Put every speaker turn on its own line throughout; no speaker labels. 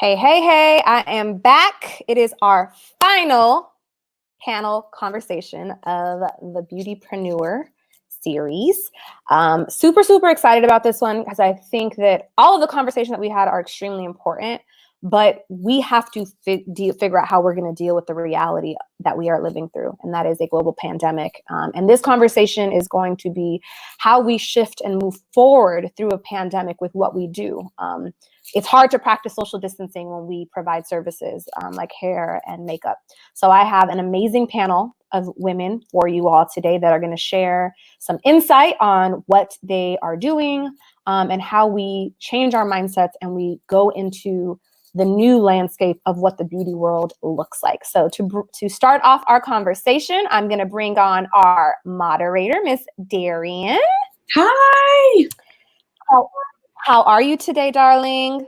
Hey, hey, hey, I am back. It is our final panel conversation of the Beautypreneur series. Super excited about this one because I think that all of the conversations that we had are extremely important, but we have to figure out how we're going to deal with the reality that we are living through, and that is a global pandemic. And this conversation is going to be how we shift and move forward through a pandemic with what we do. It's hard to practice social distancing when we provide services like hair and makeup. So I have an amazing panel of women for you all today that are going to share some insight on what they are doing and how we change our mindsets and we go into the new landscape of what the beauty world looks like. So to start off our conversation, I'm going to bring on our moderator, Miss Darian.
Hi.
How are you today, darling?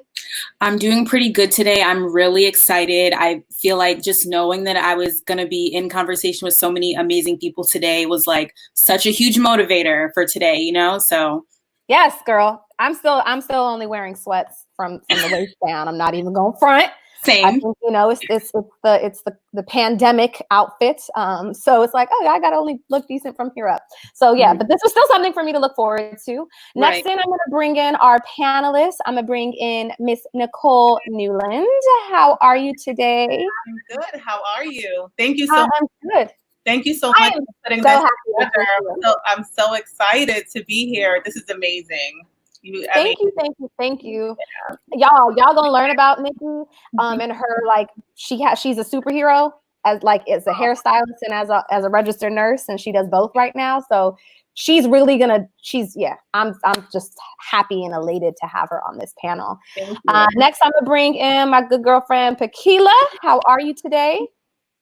I'm doing pretty good today. I'm really excited. I feel like just knowing that I was going to be in conversation with so many amazing people today was like such a huge motivator for today, you know? So
yes, girl. I'm still only wearing sweats from the waist down. I'm not even going front.
Same.
I think, you know, it's the pandemic outfit. So it's like, oh, I gotta only look decent from here up. So yeah, but this was still something for me to look forward to. Next in, I'm gonna bring in our panelists. I'm gonna bring in Miss Nicole Newland. How are you today?
I'm good. How are you? Thank you so much.
I'm good.
Thank you so much for putting this together. I'm so excited to be here. This is amazing.
Thank you. Yeah. Y'all gonna learn about Nikki and her, like she's a superhero as a hairstylist and as a registered nurse, and she does both right now. So she's really I'm just happy and elated to have her on this panel. Next I'm gonna bring in my good girlfriend Pekela. How are you today?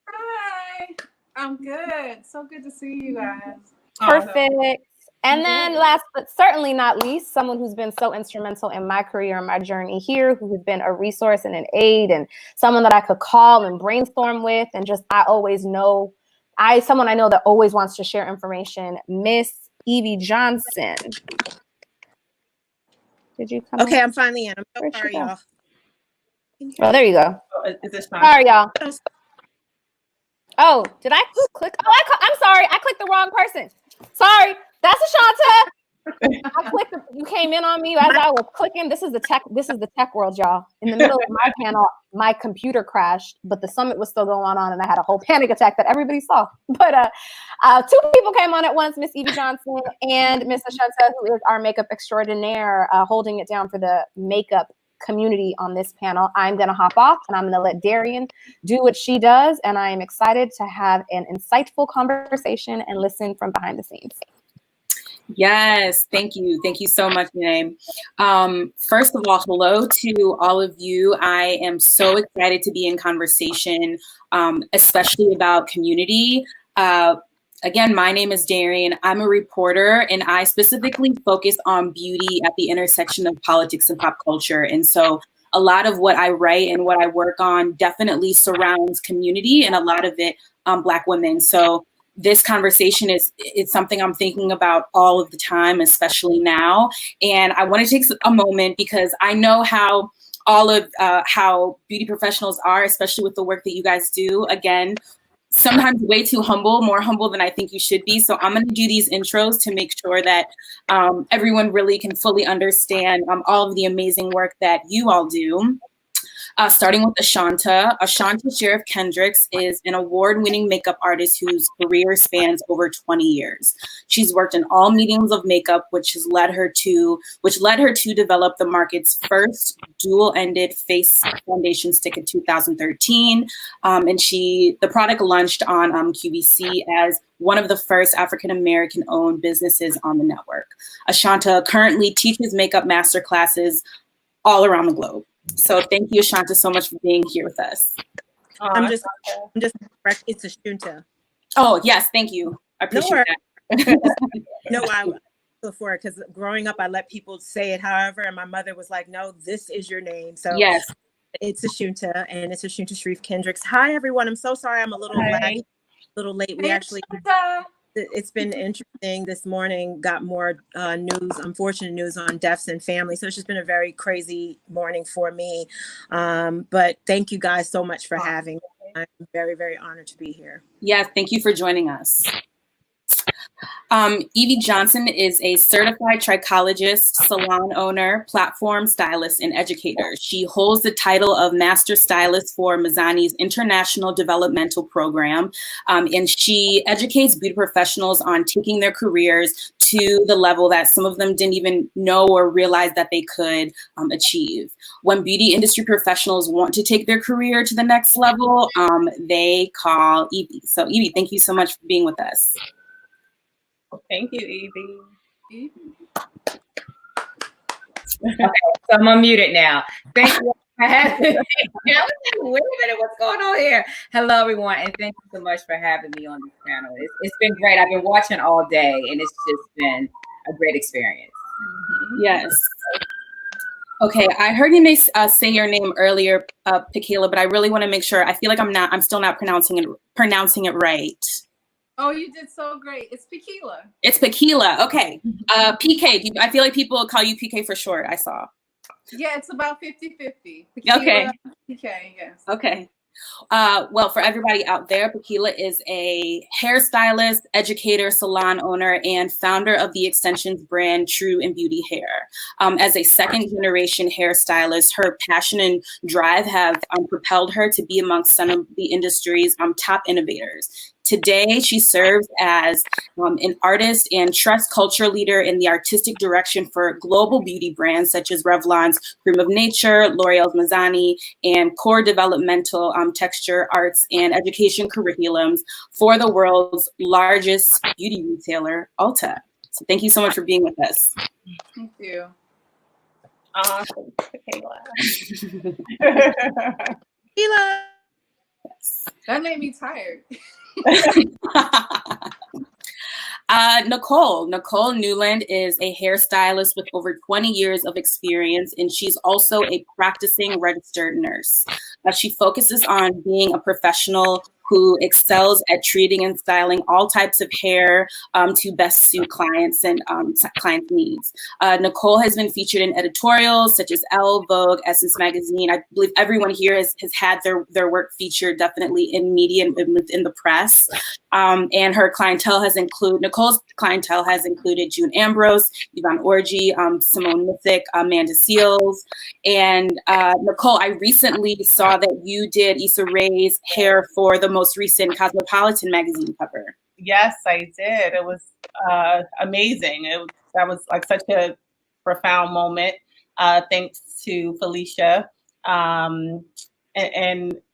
Hi, I'm good. So good to see you guys.
Perfect. And then last but certainly not least, someone who's been so instrumental in my career and my journey here, who has been a resource and an aid and someone that I could call and brainstorm with. And just, someone I know that always wants to share information, Miss Evie Johnson. Did you come?
Okay, I'm finally in. I'm so sorry, y'all.
Oh, there you go.
Is this
sorry, y'all. Oh, did I click? Oh, I'm sorry. I clicked the wrong person. Sorry. That's Ashunta. You came in on me as I was clicking. This is the tech world, y'all. In the middle of my panel, my computer crashed, but the summit was still going on, and I had a whole panic attack that everybody saw. But two people came on at once, Miss Evie Johnson and Miss Ashunta, who is our makeup extraordinaire, holding it down for the makeup community on this panel. I'm going to hop off, and I'm going to let Darian do what she does, and I am excited to have an insightful conversation and listen from behind the scenes.
Yes, thank you. Thank you so much, Yene. First of all, hello to all of you. I am so excited to be in conversation, especially about community. Again, my name is Darian. I'm a reporter, and I specifically focus on beauty at the intersection of politics and pop culture. And so a lot of what I write and what I work on definitely surrounds community, and a lot of it Black women. So this conversation is something I'm thinking about all of the time, especially now. And I want to take a moment because I know how how beauty professionals are, especially with the work that you guys do. Again, sometimes way too humble, more humble than I think you should be. So I'm going to do these intros to make sure that everyone really can fully understand all of the amazing work that you all do. Starting with Ashunta. Ashunta Sherrif-Kendricks is an award-winning makeup artist whose career spans over 20 years. She's worked in all mediums of makeup, which led her to develop the market's first dual-ended face foundation stick in 2013. And the product launched on QVC as one of the first African-American owned businesses on the network. Ashunta currently teaches makeup masterclasses all around the globe. So thank you, Ashunta, so much for being here with us.
I'm just correct. It's Ashunta.
Oh, yes. Thank you. I appreciate that.
No, I before, because growing up, I let people say it however, and my mother was like, no, this is your name. So
yes,
it's Ashunta, and it's Ashunta Sherrif-Kendricks. Hi, everyone. I'm so sorry I'm a little late. We actually it's been interesting. This morning got more news, unfortunate news on deaths and family. So it's just been a very crazy morning for me. But thank you guys so much for having me. I'm very, very honored to be here.
Yes, thank you for joining us. Evie Johnson is a certified trichologist, salon owner, platform stylist, and educator. She holds the title of Master Stylist for Mazzani's International Developmental Program, and she educates beauty professionals on taking their careers to the level that some of them didn't even know or realize that they could achieve. When beauty industry professionals want to take their career to the next level, they call Evie. So Evie, thank you so much for being with us.
Thank you, Evie.
Okay, so I'm unmuted now. Thank you. I was like, wait a minute, what's going on here? Hello, everyone, and thank you so much for having me on this panel. It's been great. I've been watching all day, and it's just been a great experience.
Yes. Okay, I heard you say your name earlier, Pekela, but I really want to make sure. I feel like I'm still not pronouncing it right.
Oh, you did so great. It's Pekela.
It's Pekela. Okay. PK. I feel like people call you PK for short. I saw.
Yeah, it's about 50-50.
Okay.
PK, yes.
Okay. Well, for everybody out there, Pekela is a hairstylist, educator, salon owner, and founder of the extensions brand True and Beauty Hair. As a second-generation hairstylist, her passion and drive have propelled her to be amongst some of the industry's top innovators. Today, she serves as an artist and trust culture leader in the artistic direction for global beauty brands such as Revlon's Cream of Nature, L'Oreal's Mazzani, and core developmental texture arts and education curriculums for the world's largest beauty retailer, Ulta. So thank you so much for being with us.
Thank you.
Awesome.
Pekela.
That made me tired.
Nicole Newland is a hairstylist with over 20 years of experience, and she's also a practicing registered nurse. She focuses on being a professional who excels at treating and styling all types of hair to best suit clients and clients' needs. Nicole has been featured in editorials such as Elle, Vogue, Essence Magazine. I believe everyone here has had their work featured definitely in media and within the press. And her clientele Nicole's clientele has included June Ambrose, Yvonne Orji, Simone Missick, Amanda Seales. And Nicole, I recently saw that you did Issa Rae's hair for the most recent Cosmopolitan magazine cover.
Yes, I did. It was amazing. That was like such a profound moment. Thanks to Felicia. And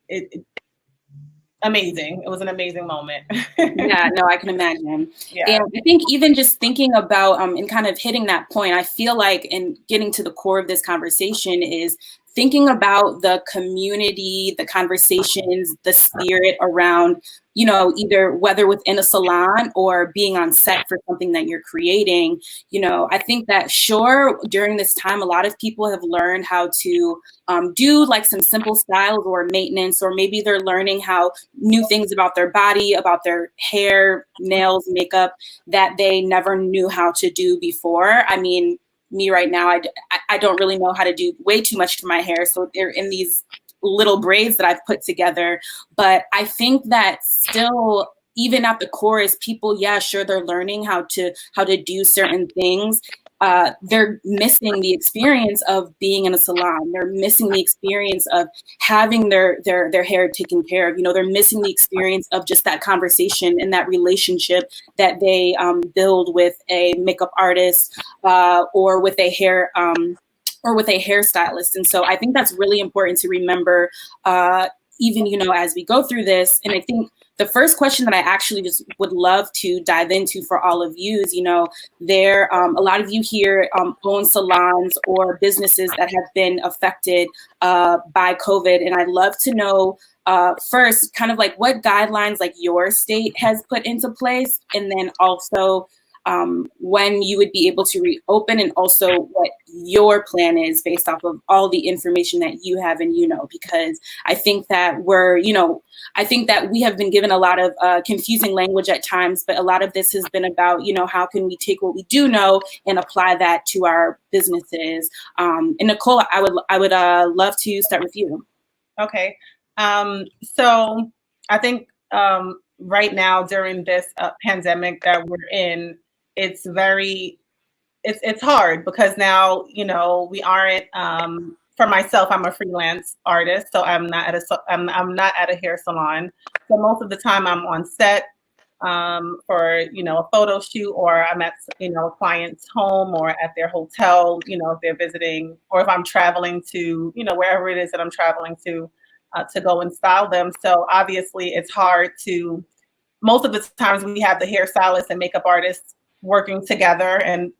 it amazing. It was an amazing moment.
Yeah, no, I can imagine.
Yeah.
And I think even just thinking about and kind of hitting that point, I feel like, and getting to the core of this conversation is thinking about the community, the conversations, the spirit around, either whether within a salon or being on set for something that you're creating. I think that sure, during this time, a lot of people have learned how to do like some simple styles or maintenance, or maybe they're learning how new things about their body, about their hair, nails, makeup that they never knew how to do before. I mean, me right now, I don't really know how to do way too much to my hair. So they're in these little braids that I've put together. But I think that still, even at the core is people, yeah, sure, they're learning how to do certain things. They're missing the experience of being in a salon. They're missing the experience of having their hair taken care of. They're missing the experience of just that conversation and that relationship that they build with a makeup artist or with a hair or with a hairstylist. And so I think that's really important to remember, even as we go through this. And I think the first question that I actually just would love to dive into for all of you is, a lot of you here own salons or businesses that have been affected by COVID. And I'd love to know first, kind of like what guidelines like your state has put into place. And then also when you would be able to reopen, and also what your plan is based off of all the information that you have and because I think that I think that we have been given a lot of confusing language at times, but a lot of this has been about, how can we take what we do know and apply that to our businesses. And Nicole, I would love to start with you.
Okay. So I think right now during this pandemic that we're in, it's hard because now, we aren't, for myself, I'm a freelance artist, so I'm not at a hair salon. So most of the time I'm on set for, a photo shoot, or I'm at, a client's home or at their hotel, if they're visiting, or if I'm traveling to, wherever it is that I'm traveling to go and style them. So obviously it's hard to, most of the times we have the hairstylist and makeup artists working together, and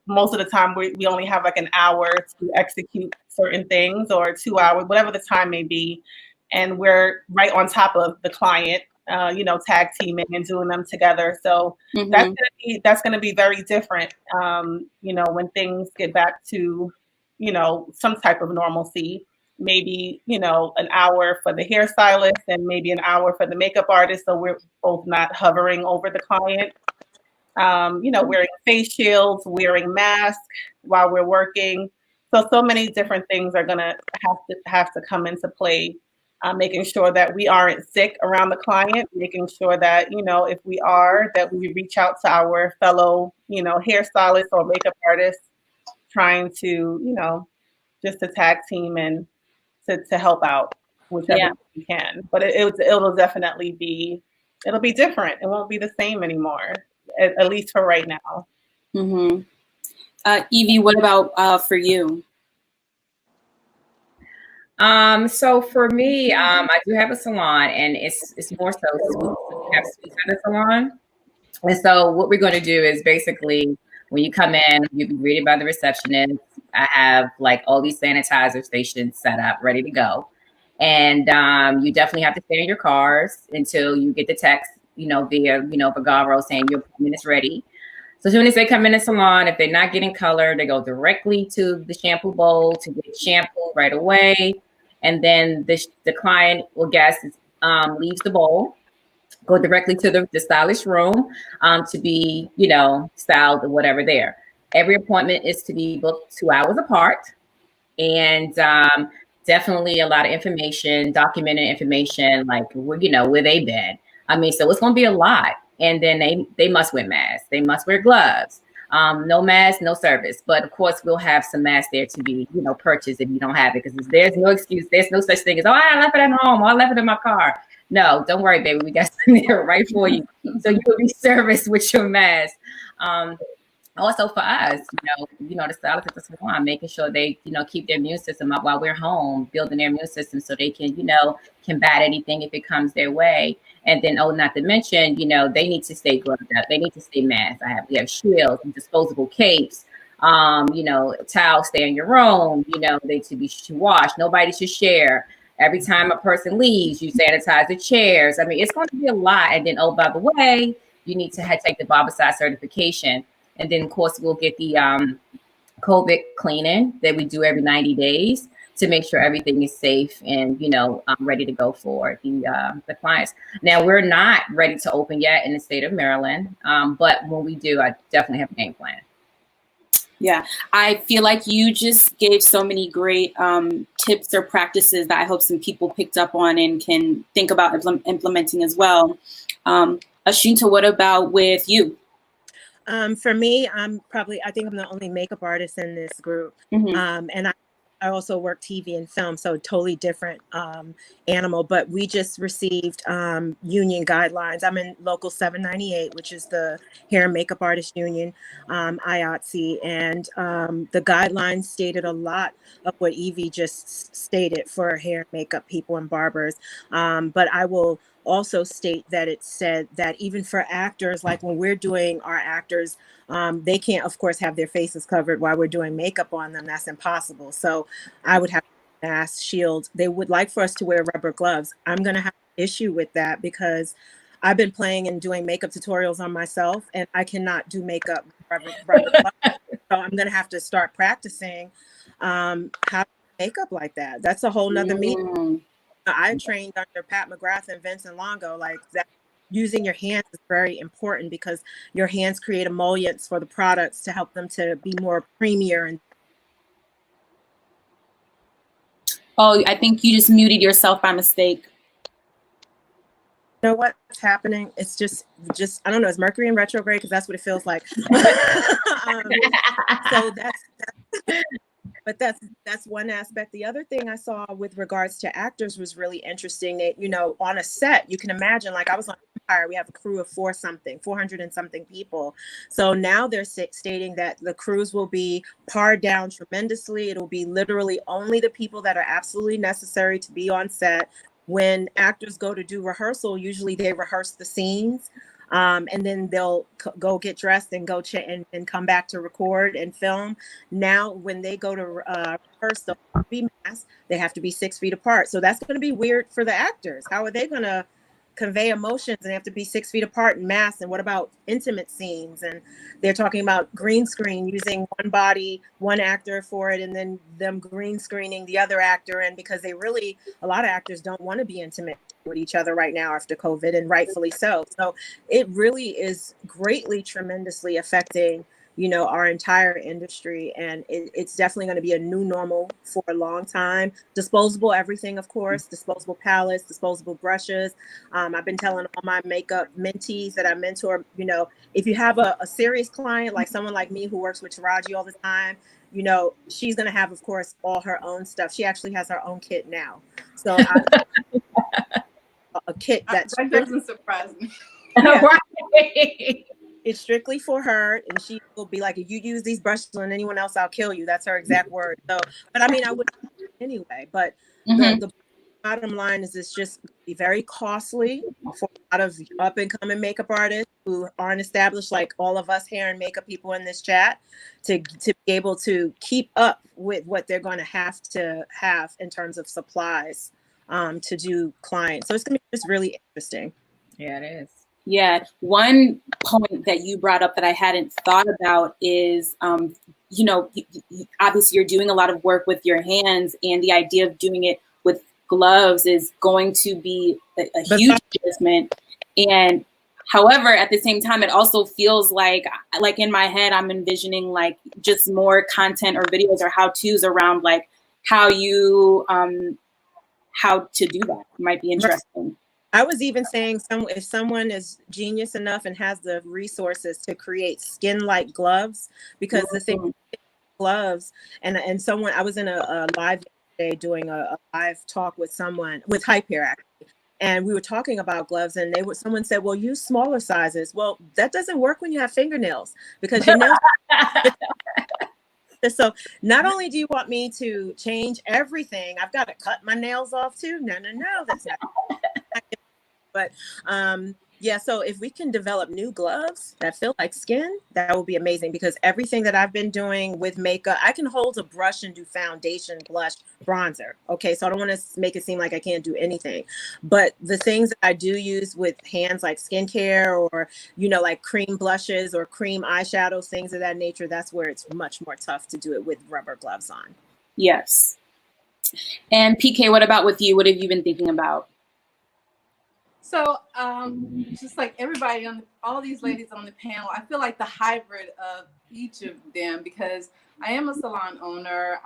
most of the time we only have like an hour to execute certain things, or 2 hours, whatever the time may be. And we're right on top of the client, tag teaming and doing them together. So that's gonna be very different, when things get back to, some type of normalcy. Maybe, an hour for the hairstylist and maybe an hour for the makeup artist. So we're both not hovering over the client. Wearing face shields, wearing masks while we're working. So many different things are gonna have to come into play. Making sure that we aren't sick around the client, making sure that, if we are, that we reach out to our fellow, hairstylists or makeup artists, trying to, just to tag team and to help out whichever we can. But it'll definitely be different. It won't be the same anymore, at least for right now.
Evie, what about for you?
So for me, I do have a salon, and it's more so we have suites at the salon. And so what we're going to do is basically, when you come in, you'll be greeted by the receptionist. I have like all these sanitizer stations set up, ready to go. And you definitely have to stay in your cars until you get the text, via, Vagaro saying your appointment is ready. So as soon as they come in the salon, if they're not getting color, they go directly to the shampoo bowl to get shampoo right away. And then the client or guest leaves the bowl, go directly to the stylist room to be, styled or whatever there. Every appointment is to be booked 2 hours apart, and definitely a lot of information, documented information, like where they've been. I mean, so it's going to be a lot. And then they must wear masks. They must wear gloves. No mask, no service. But of course, we'll have some masks there to be, purchased if you don't have it, because there's no excuse. There's no such thing as, I left it at home, or I left it in my car. No, don't worry, baby. We got something there right for you. So you will be serviced with your mask. Also for us, the stylists at the salon, making sure they, keep their immune system up while we're home, building their immune system so they can, combat anything if it comes their way. And then, not to mention, they need to stay gloved up. They need to stay masked. We have shields and disposable capes. Towels stay in your room. They should be washed. Nobody should share. Every time a person leaves, you sanitize the chairs. I mean, it's going to be a lot. And then, by the way, you need to take the Barbicide certification. And then, of course, we'll get the COVID cleaning that we do every 90 days to make sure everything is safe and, ready to go for the clients. Now, we're not ready to open yet in the state of Maryland. But when we do, I definitely have a game plan.
Yeah, I feel like you just gave so many great tips or practices that I hope some people picked up on and can think about implementing as well. Ashunta, what about with you?
For me, I think I'm the only makeup artist in this group. And I also work TV and film, so totally different animal. But we just received union guidelines. I'm in Local 798, which is the Hair and Makeup Artist Union, IATSE. And the guidelines stated a lot of what Evie just stated for hair and makeup people and barbers. But I will also state that it said that even for actors, like when we're doing our actors, they can't, of course, have their faces covered while we're doing makeup on them. That's impossible. So I would have mask, shields. They would like for us to wear rubber gloves. I'm going to have an issue with that because I've been playing and doing makeup tutorials on myself, and I cannot do makeup rubber gloves. So I'm gonna have to start practicing how to make makeup like that. That's a whole nother meeting. I trained under Pat McGrath and Vincent Longo, like that. Using your hands is very important because your hands create emollients for the products to help them to be more premier. And
oh, I think you just muted yourself by mistake.
you know what's happening? It's just I don't know. It's Mercury in retrograde because that's what it feels like. So that's one aspect. The other thing I saw with regards to actors was really interesting. That, you know, on a set, you can imagine, like I was on Empire, we have a crew of 400 and something people. So now they're stating that the crews will be pared down tremendously. It'll be literally only the people that are absolutely necessary to be on set. When actors go to do rehearsal, usually they rehearse the scenes. And then they'll go get dressed and go and come back to record and film. Now, when they go to rehearse, they'll be masked. They have to be 6 feet apart. So that's going to be weird for the actors. How are they going to convey emotions and they have to be 6 feet apart and masked? And what about intimate scenes? And they're talking about green screen, using one body, one actor for it, and then them green screening the other actor. And because a lot of actors don't want to be intimate with each other right now after COVID, and rightfully so. So it really is greatly, tremendously affecting, you know, our entire industry. And it's definitely going to be a new normal for a long time. Disposable everything, of course, disposable palettes, disposable brushes. I've been telling all my makeup mentees that I mentor, you know, if you have a serious client, like someone like me who works with Taraji all the time, you know, she's going to have, of course, all her own stuff. She actually has her own kit now. So a kit
that doesn't surprise me.
Yeah. It's strictly for her, and she will be like, if you use these brushes on anyone else, I'll kill you. That's her exact word. So, but I mean, I would anyway. But the bottom line is, it's just be very costly for a lot of up and coming makeup artists who aren't established, like all of us hair and makeup people in this chat, to be able to keep up with what they're going to have in terms of supplies to do clients. So it's going to be just really interesting.
Yeah, it is.
Yeah. One point that you brought up that I hadn't thought about is, you know, obviously you're doing a lot of work with your hands, and the idea of doing it with gloves is going to be a huge investment. And however, at the same time, it also feels like in my head, I'm envisioning like just more content or videos or how-tos around like how to do that. Might be interesting.
I was even saying if someone is genius enough and has the resources to create skin-like gloves, because the thing with gloves and someone, I was in a live day doing a live talk with someone with Hype Hair actually, and we were talking about gloves, and someone said, well, use smaller sizes. Well, that doesn't work when you have fingernails, because your nails. So not only do you want me to change everything, I've got to cut my nails off too. No, that's not. But yeah, so if we can develop new gloves that feel like skin, that would be amazing, because everything that I've been doing with makeup, I can hold a brush and do foundation, blush, bronzer. Okay, so I don't want to make it seem like I can't do anything. But the things that I do use with hands, like skincare or, you know, like cream blushes or cream eyeshadows, things of that nature, that's where it's much more tough to do it with rubber gloves on.
Yes. And PK, what about with you? What have you been thinking about?
So, just like everybody all these ladies on the panel, I feel like the hybrid of each of them, because I am a salon owner,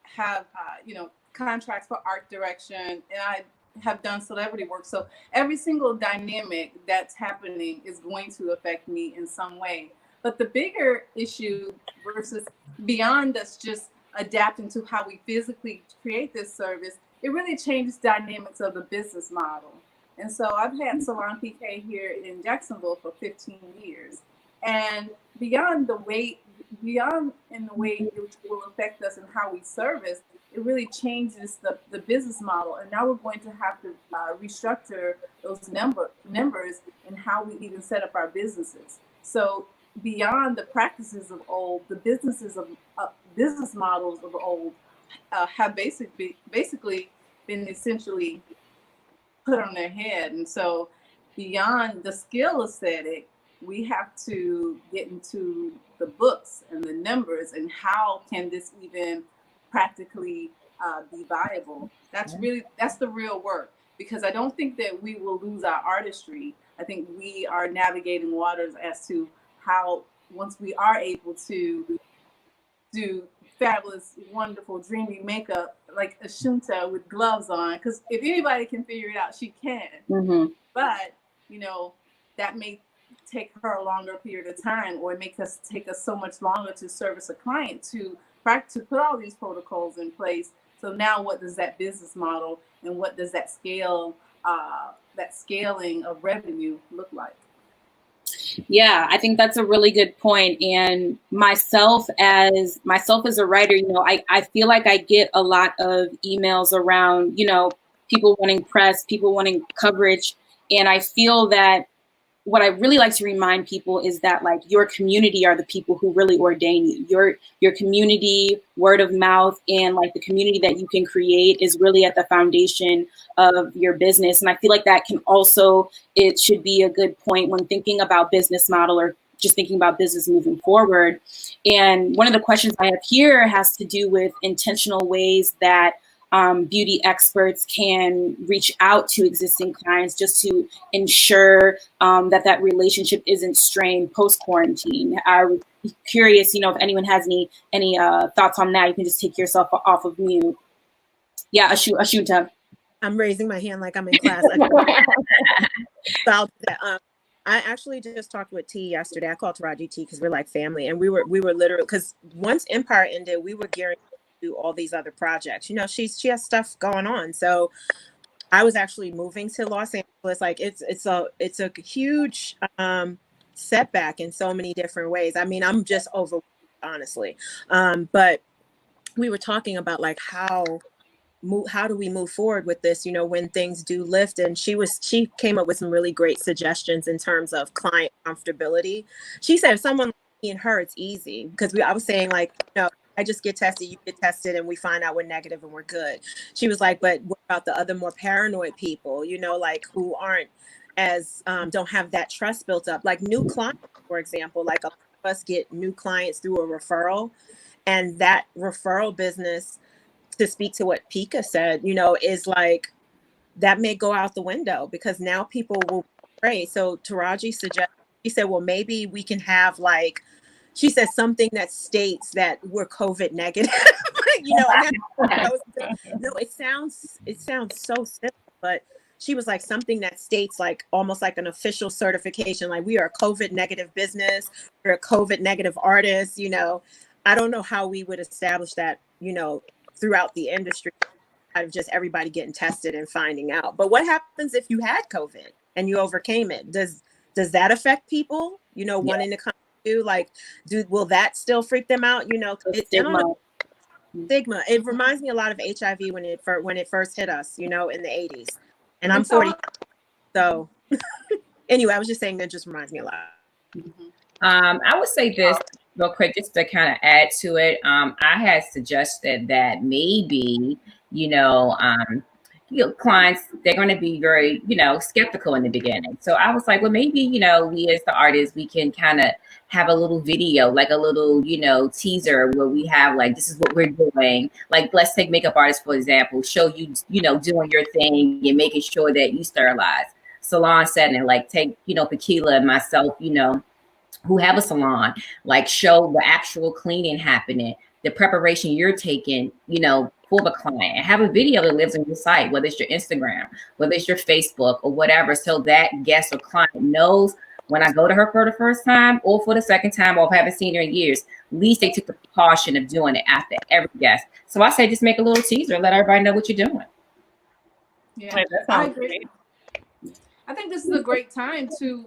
have, you know, contracts for art direction, and I have done celebrity work. So every single dynamic that's happening is going to affect me in some way. But the bigger issue versus beyond us just adapting to how we physically create this service, it really changes dynamics of the business model. And so I've had Salon PK here in Jacksonville for 15 years. And beyond the way it will affect us and how we service, it really changes the business model. And now we're going to have to restructure those members and how we even set up our businesses. So beyond the practices of old, the businesses of business models of old have basically been essentially put on their head. And so beyond the skill aesthetic, we have to get into the books and the numbers and how can this even practically be viable. That's the real work, because I don't think that we will lose our artistry. I think we are navigating waters as to how, once we are able to do fabulous, wonderful, dreamy makeup like Ashunta with gloves on, because if anybody can figure it out, she can.
Mm-hmm.
But that may take her a longer period of time, or take us so much longer to service a client to put all these protocols in place. So now, what does that business model and what does that scale, that scaling of revenue look like?
Yeah, I think that's a really good point. And myself as a writer, I feel like I get a lot of emails around, people wanting press, people wanting coverage. And I feel that what I really like to remind people is that, like, your community are the people who really ordain you. Your community, word of mouth, and like the community that you can create is really at the foundation of your business. And I feel like that can also, it should be a good point when thinking about business model or just thinking about business moving forward. And one of the questions I have here has to do with intentional ways that beauty experts can reach out to existing clients just to ensure that relationship isn't strained post-quarantine. I was curious, if anyone has any thoughts on that. You can just take yourself off of mute. Yeah, Ashunta.
I'm raising my hand like I'm in class. I actually just talked with T yesterday. I called Taraji T because we're like family, and we were literally, because once Empire ended, we were gearing do all these other projects. She has stuff going on. So I was actually moving to Los Angeles. Like it's a huge setback in so many different ways. I mean, I'm just overwhelmed, honestly. But we were talking about like how do we move forward with this, when things do lift. And she came up with some really great suggestions in terms of client comfortability. She said if someone like me and her, it's easy, because I was saying like, I just get tested, you get tested, and we find out we're negative and we're good. She was like, but what about the other more paranoid people, like who aren't as, don't have that trust built up? Like new clients, for example, like a lot of us get new clients through a referral, and that referral business, to speak to what Pekela said, is like, that may go out the window because now people will pray. So Taraji suggested, she said, well, maybe we can have like, she said something that states that we're COVID negative, no, it sounds so simple, but she was like something that states like almost like an official certification, like we are a COVID negative business, we're a COVID negative artist. I don't know how we would establish that, throughout the industry, out of just everybody getting tested and finding out. But what happens if you had COVID and you overcame it? Does that affect people, wanting to come? Will that still freak them out? Stigma. It reminds me a lot of HIV when it first hit us, in the 80s. And I'm 40. So anyway, I was just saying that just reminds me a lot.
I would say this real quick, just to kind of add to it. I had suggested that maybe, clients, they're going to be very, skeptical in the beginning. So I was like, well, maybe, we as the artists, we can kind of have a little video, like a little, teaser where we have like, this is what we're doing. Like, let's take makeup artists, for example, show you, doing your thing and making sure that you sterilize. Salon setting, like take, Pekela and myself, who have a salon, like show the actual cleaning happening, the preparation you're taking, for the client, and have a video that lives on your site, whether it's your Instagram, whether it's your Facebook or whatever, so that guest or client knows when I go to her for the first time or for the second time, or if I haven't seen her in years, at least they took the precaution of doing it after every guest. So I say just make a little teaser, let everybody know what you're doing.
Yeah, I agree. I think this is a great time to,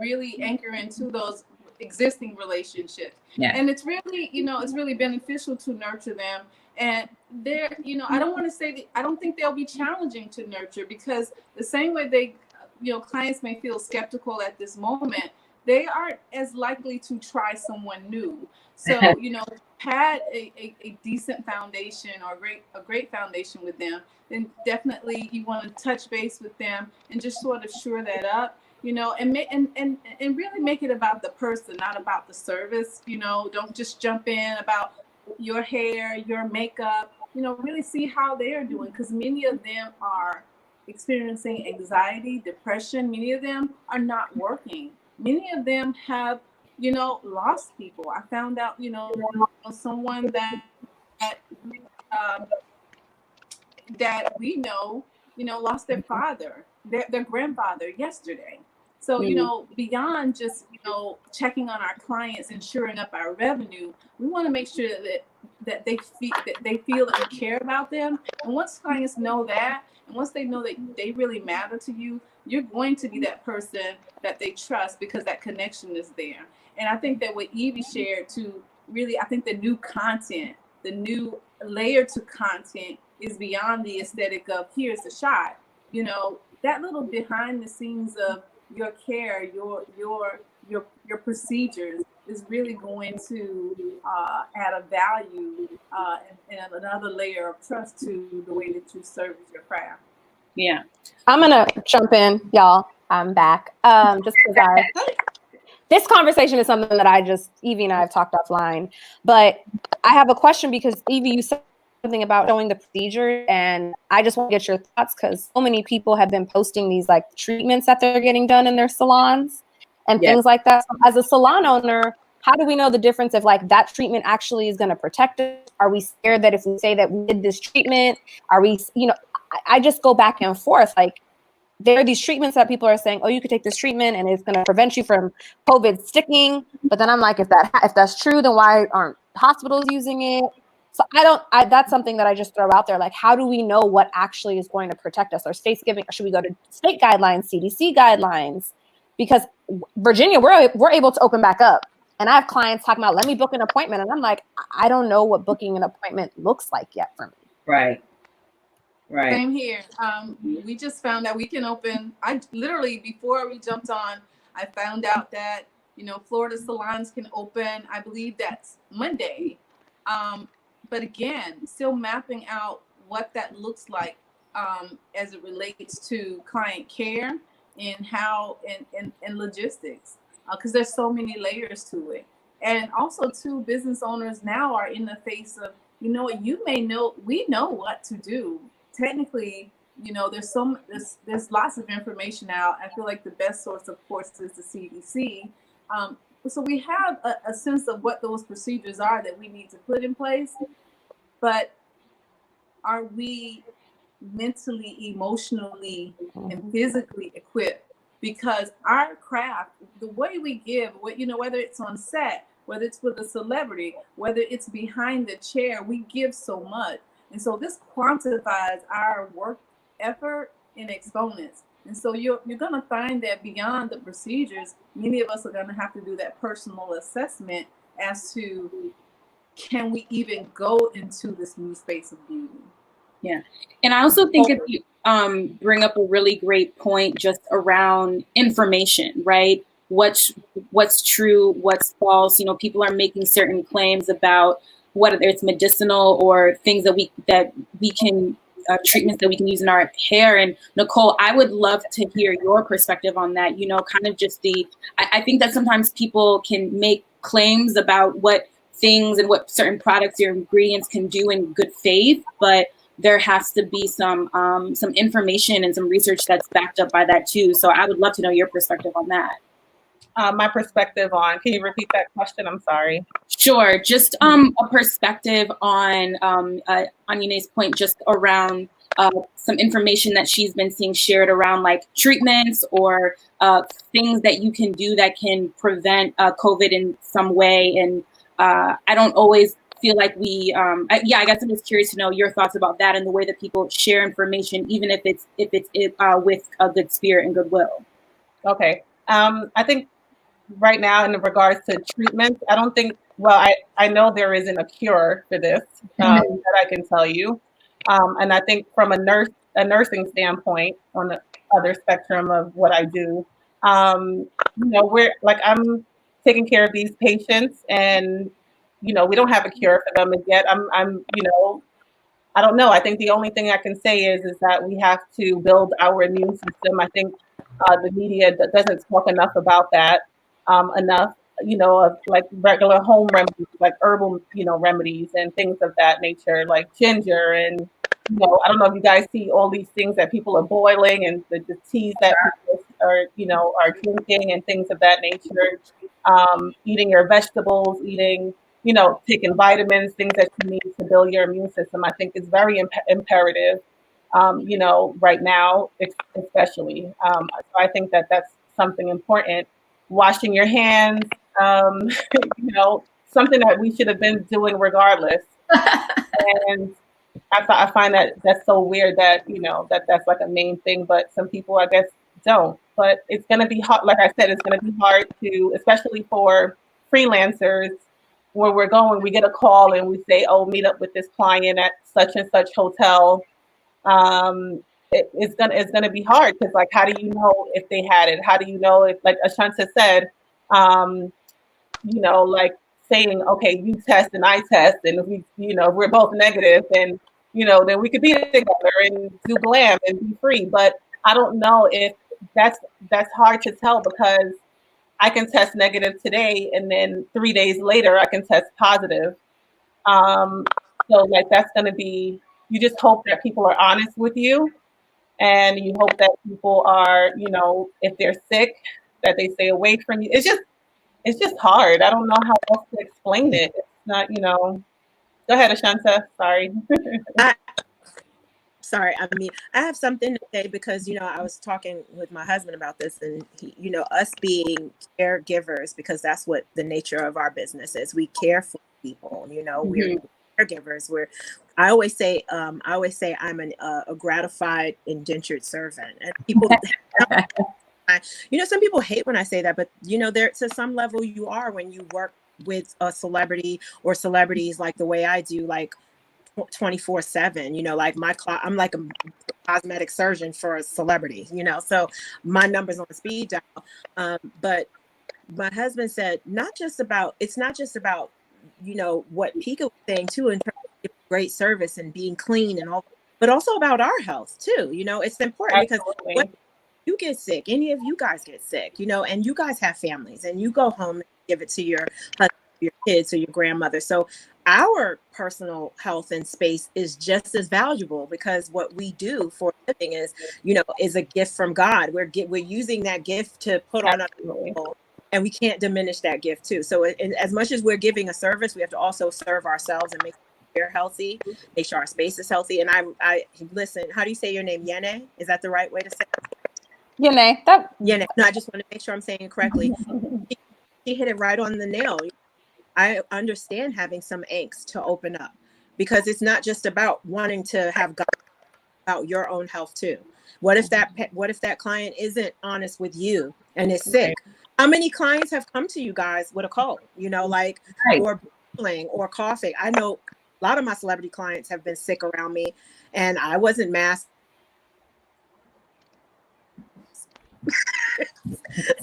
really anchor into those existing relationships.
Yeah.
And it's really, it's really beneficial to nurture them. And they're, I don't want to say that, I don't think they'll be challenging to nurture, because the same way they, clients may feel skeptical at this moment, they aren't as likely to try someone new. So, had a decent foundation or a great foundation with them, then definitely you want to touch base with them and just sort of shore that up. and really make it about the person, not about the service. Don't just jump in about your hair, your makeup. Really see how they are doing, because many of them are experiencing anxiety, depression. Many of them are not working. Many of them have, lost people. I found out, someone that that we know, lost their father, their grandfather yesterday. So, beyond just, checking on our clients and shoring up our revenue, we want to make sure that they feel that we care about them. And once clients know that, and once they know that they really matter to you, you're going to be that person that they trust, because that connection is there. And I think that what Evie shared too, really, I think the new content, the new layer to content is beyond the aesthetic of here's the shot. That little behind the scenes of your care, your procedures is really going to add a value and another layer of trust to the way that you service your craft.
Yeah.
I'm gonna jump in, y'all. I'm back. Just because this conversation is something that Evie and I have talked offline, but I have a question, because Evie, you said something about showing the procedure, and I just want to get your thoughts, because so many people have been posting these like treatments that they're getting done in their salons and things like that. So as a salon owner, how do we know the difference if like that treatment actually is going to protect us? Are we scared that if we say that we did this treatment, are we, I just go back and forth. Like, there are these treatments that people are saying, oh, you could take this treatment and it's going to prevent you from COVID sticking. But then I'm like, if that's true, then why aren't hospitals using it? So that's something that I just throw out there. Like, how do we know what actually is going to protect us? Are states giving, or should we go to state guidelines, CDC guidelines? Because Virginia, we're able to open back up. And I have clients talking about, let me book an appointment. And I'm like, I don't know what booking an appointment looks like yet for me.
Right.
Same here. We just found out we can open. I literally, before we jumped on, I found out that, Florida salons can open, I believe that's Monday. But again, still mapping out what that looks like as it relates to client care and how and logistics, because there's so many layers to it. And also, too, business owners now are in the face of, we know what to do. Technically, there's lots of information out. I feel like the best source, of course, is the CDC. So we have a sense of what those procedures are that we need to put in place, but are we mentally, emotionally, and physically equipped? Because our craft, the way we give, whether it's on set, whether it's with a celebrity, whether it's behind the chair, we give so much. And so this quantifies our work effort in exponents. And so you're going to find that beyond the procedures, many of us are going to have to do that personal assessment as to, can we even go into this new space of beauty?
Yeah. And I also think if you bring up a really great point just around information, right? What's true, what's false. People are making certain claims about whether it's medicinal or things that we can treatments that we can use in our hair. And Nicole, I would love to hear your perspective on that. Kind of just I think that sometimes people can make claims about what things and what certain products or ingredients can do in good faith, but there has to be some information and some research that's backed up by that too. So I would love to know your perspective on that.
My perspective on, can you repeat that question? I'm sorry.
Sure. Just a perspective on Yene's point, just around some information that she's been seeing shared around like treatments or things that you can do that can prevent COVID in some way. And I don't always feel like I guess I'm just curious to know your thoughts about that and the way that people share information, even if it's with a good spirit and goodwill.
Okay. I think right now, in regards to treatments, I don't think, I know there isn't a cure for this that I can tell you. And I think from a nursing standpoint, on the other spectrum of what I do, we're like, I'm taking care of these patients, and we don't have a cure for them as yet. I don't know. I think the only thing I can say is that we have to build our immune system. I think The media doesn't talk enough about that enough, of like regular home remedies, like herbal, remedies and things of that nature, like ginger and, I don't know if you guys see all these things that people are boiling and the teas that people are drinking and things of that nature. Eating your vegetables, eating, taking vitamins, things that you need to build your immune system, I think is very imperative, right now, especially. So I think that that's something important. Washing your hands, something that we should have been doing regardless. And I find that that's so weird that, that's like a main thing, but some people, I guess, don't. But it's going to be hard. Like I said, it's going to be hard to, especially for freelancers, where we're going, we get a call and we say, oh, meet up with this client at such and such hotel. It's gonna be hard because, like, how do you know if they had it? How do you know if, like Ashunta said, like saying, okay, you test and I test, and if we, if we're both negative, and then we could be together and do glam and be free. But I don't know if that's hard to tell, because I can test negative today, and then 3 days later I can test positive. So like that's gonna be. You just hope that people are honest with you, and you hope that people are, if they're sick, that they stay away from you. It's just hard. I don't know how else to explain it. It's not, Go ahead, Ashunta. Sorry.
Sorry, I have something to say because, I was talking with my husband about this, and he, us being caregivers, because that's what the nature of our business is. We care for people, we're caregivers. I always say I'm a gratified indentured servant, and people, some people hate when I say that, but there to some level you are when you work with a celebrity or celebrities like the way I do, like 24/7. Like I'm like a cosmetic surgeon for a celebrity. So my number's on speed dial. But my husband said it's not just about what Pekela was saying too, in terms of great service and being clean and all, but also about our health too. It's important. Absolutely. Because when you get sick, any of you guys get sick, and you guys have families, and you go home and give it to your husband, your kids, or your grandmother. So our personal health and space is just as valuable, because what we do for a living is a gift from God. We're using that gift to put on other people, and we can't diminish that gift too. So as much as we're giving a service, we have to also serve ourselves and make sure we're healthy, make sure our space is healthy. And I listen, how do you say your name? Yene? Is that the right way to say it?
Yene.
Yene. No, I just want to make sure I'm saying it correctly. She hit it right on the nail. I understand having some angst to open up, because it's not just about wanting to have God, about your own health too. What if that client isn't honest with you and is sick? How many clients have come to you guys with a cold, or blowing or coughing? I know a lot of my celebrity clients have been sick around me, and I wasn't masked.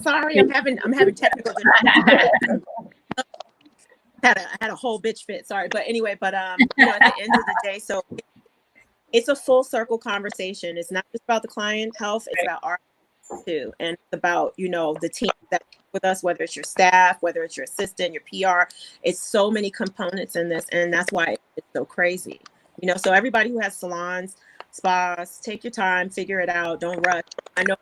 Sorry, I'm having technical difficulties. I had a whole bitch fit. Sorry, but anyway, at the end of the day, so it's a full circle conversation. It's not just about the client health; it's about our health too, and it's about the team that with us, whether it's your staff, whether it's your assistant, your PR. It's so many components in this, and that's why it's so crazy. So everybody who has salons, spas, take your time, figure it out. Don't rush. I know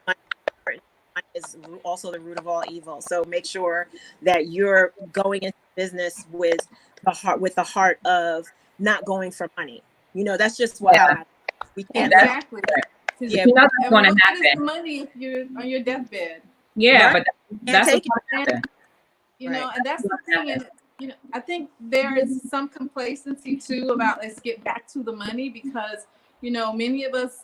is also the root of all evil. So make sure that you're going into business with the heart of not going for money. That's just what we can't.
Exactly.
Yeah, that's going to happen.
The money if you're on your deathbed.
Yeah,
right?
But that's what's going to happen.
And that's the thing. And I think there is some complacency too about let's get back to the money, because many of us,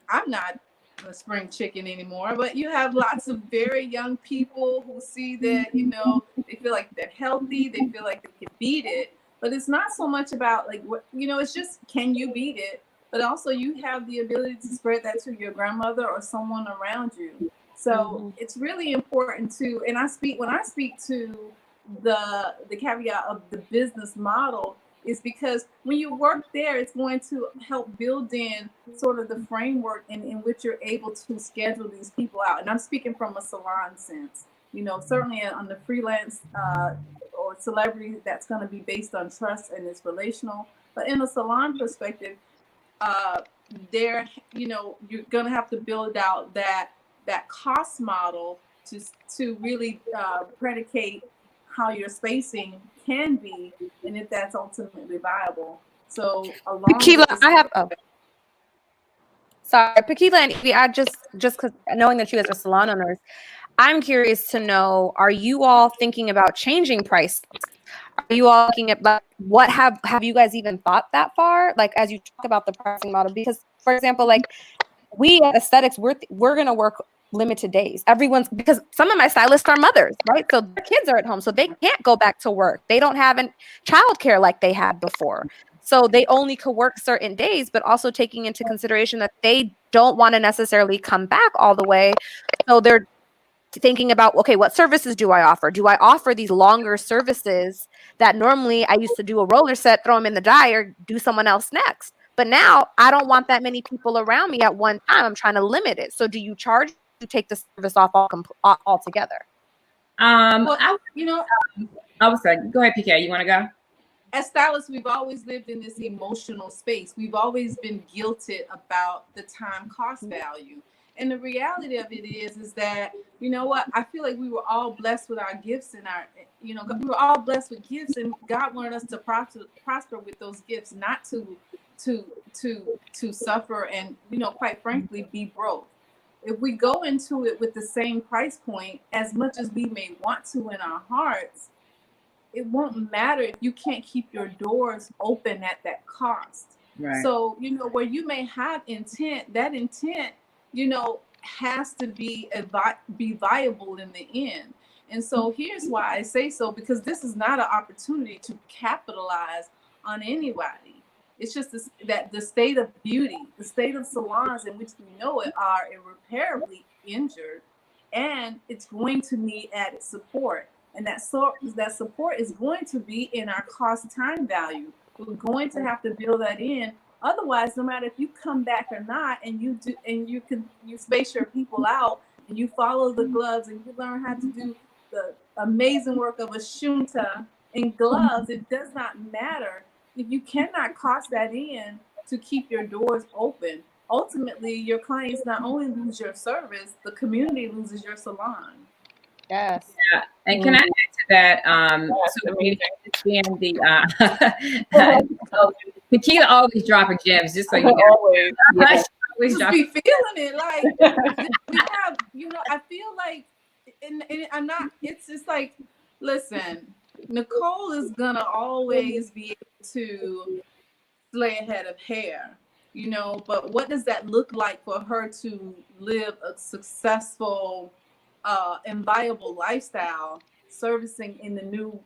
I'm not a spring chicken anymore, but you have lots of very young people who see that they feel like they're healthy, they feel like they can beat it, but it's not so much about like what it's just, can you beat it, but also you have the ability to spread that to your grandmother or someone around you. So it's really important to, and when I speak to the caveat of the business model, is because when you work there, it's going to help build in sort of the framework in which you're able to schedule these people out. And I'm speaking from a salon sense. You know, certainly on the freelance or celebrity, that's going to be based on trust and it's relational. But in a salon perspective, there, you know, you're going to have to build out that cost model to really predicate how your spacing can be and if that's ultimately viable. So along
Pekela, I have sorry, Pekela and Evie, I just because knowing that you guys are salon owners, I'm curious to know, are you all thinking about changing prices? Are you all looking at like what have you guys even thought that far? Like as you talk about the pricing model, because for example, like we at Aesthetics, we're gonna work limited days. Because some of my stylists are mothers, right? So their kids are at home, so they can't go back to work. They don't have childcare like they had before. So they only could work certain days, but also taking into consideration that they don't want to necessarily come back all the way. So they're thinking about, okay, what services do I offer? Do I offer these longer services that normally I used to do a roller set, throw them in the dryer, do someone else next? But now I don't want that many people around me at one time. I'm trying to limit it. So do you charge to take the service off altogether?
well,
I was like, go ahead, PK. You want to go?
as stylists, we've always lived in this emotional space. We've always been guilted about the time cost value. And the reality of it is that, you know what, I feel like we were all blessed with our gifts and we were all blessed with gifts, and God wanted us to prosper with those gifts, not to suffer and, you know, quite frankly, be broke. If we go into it with the same price point, as much as we may want to in our hearts, it won't matter if you can't keep your doors open at that cost.
Right.
So, you know, where you may have intent, that intent, you know, has to be viable in the end. And so here's why I say so, because this is not an opportunity to capitalize on anybody. It's just that the state of beauty, the state of salons in which we know it are irreparably injured, and it's going to need added support. And that support is going to be in our cost time value. We're going to have to build that in. Otherwise, no matter if you come back or not, and you space your people out, and you follow the gloves, and you learn how to do the amazing work of Ashunta in gloves, it does not matter if you cannot cost that in to keep your doors open. Ultimately, your clients not only lose your service, the community loses your salon.
Yes.
Yeah. And can I add to that? So we understand Pekela always dropping gems, just so you know.
Always.
Yeah.
Just be feeling it, like we have, you know. I feel like, and I'm not. It's just like, listen, Nicole is gonna always be able to slay ahead of hair, you know. But what does that look like for her to live a successful and viable lifestyle, servicing in the new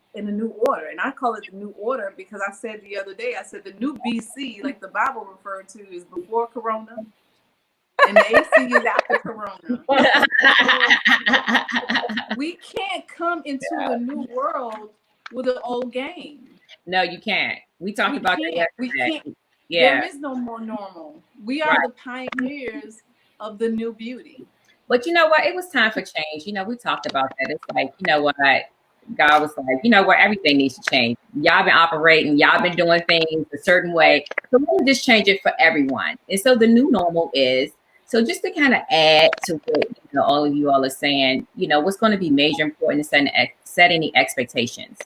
order? And I call it the new order because I said the other day, I said the new BC, like the Bible referred to, is before Corona, and the AC is after Corona. We can't come into a new world with an old game.
No, you can't. We talked about that yesterday.
We can't.
Yeah.
There is no more normal. We are the pioneers of the new beauty.
But you know what? It was time for change. You know, we talked about that. It's like, you know what? God was like, you know what? Everything needs to change. Y'all been operating. Y'all been doing things a certain way. So we'll just change it for everyone. And so the new normal is, so just to kind of add to what, you know, all of you all are saying, you know, what's going to be major important is setting the expectations.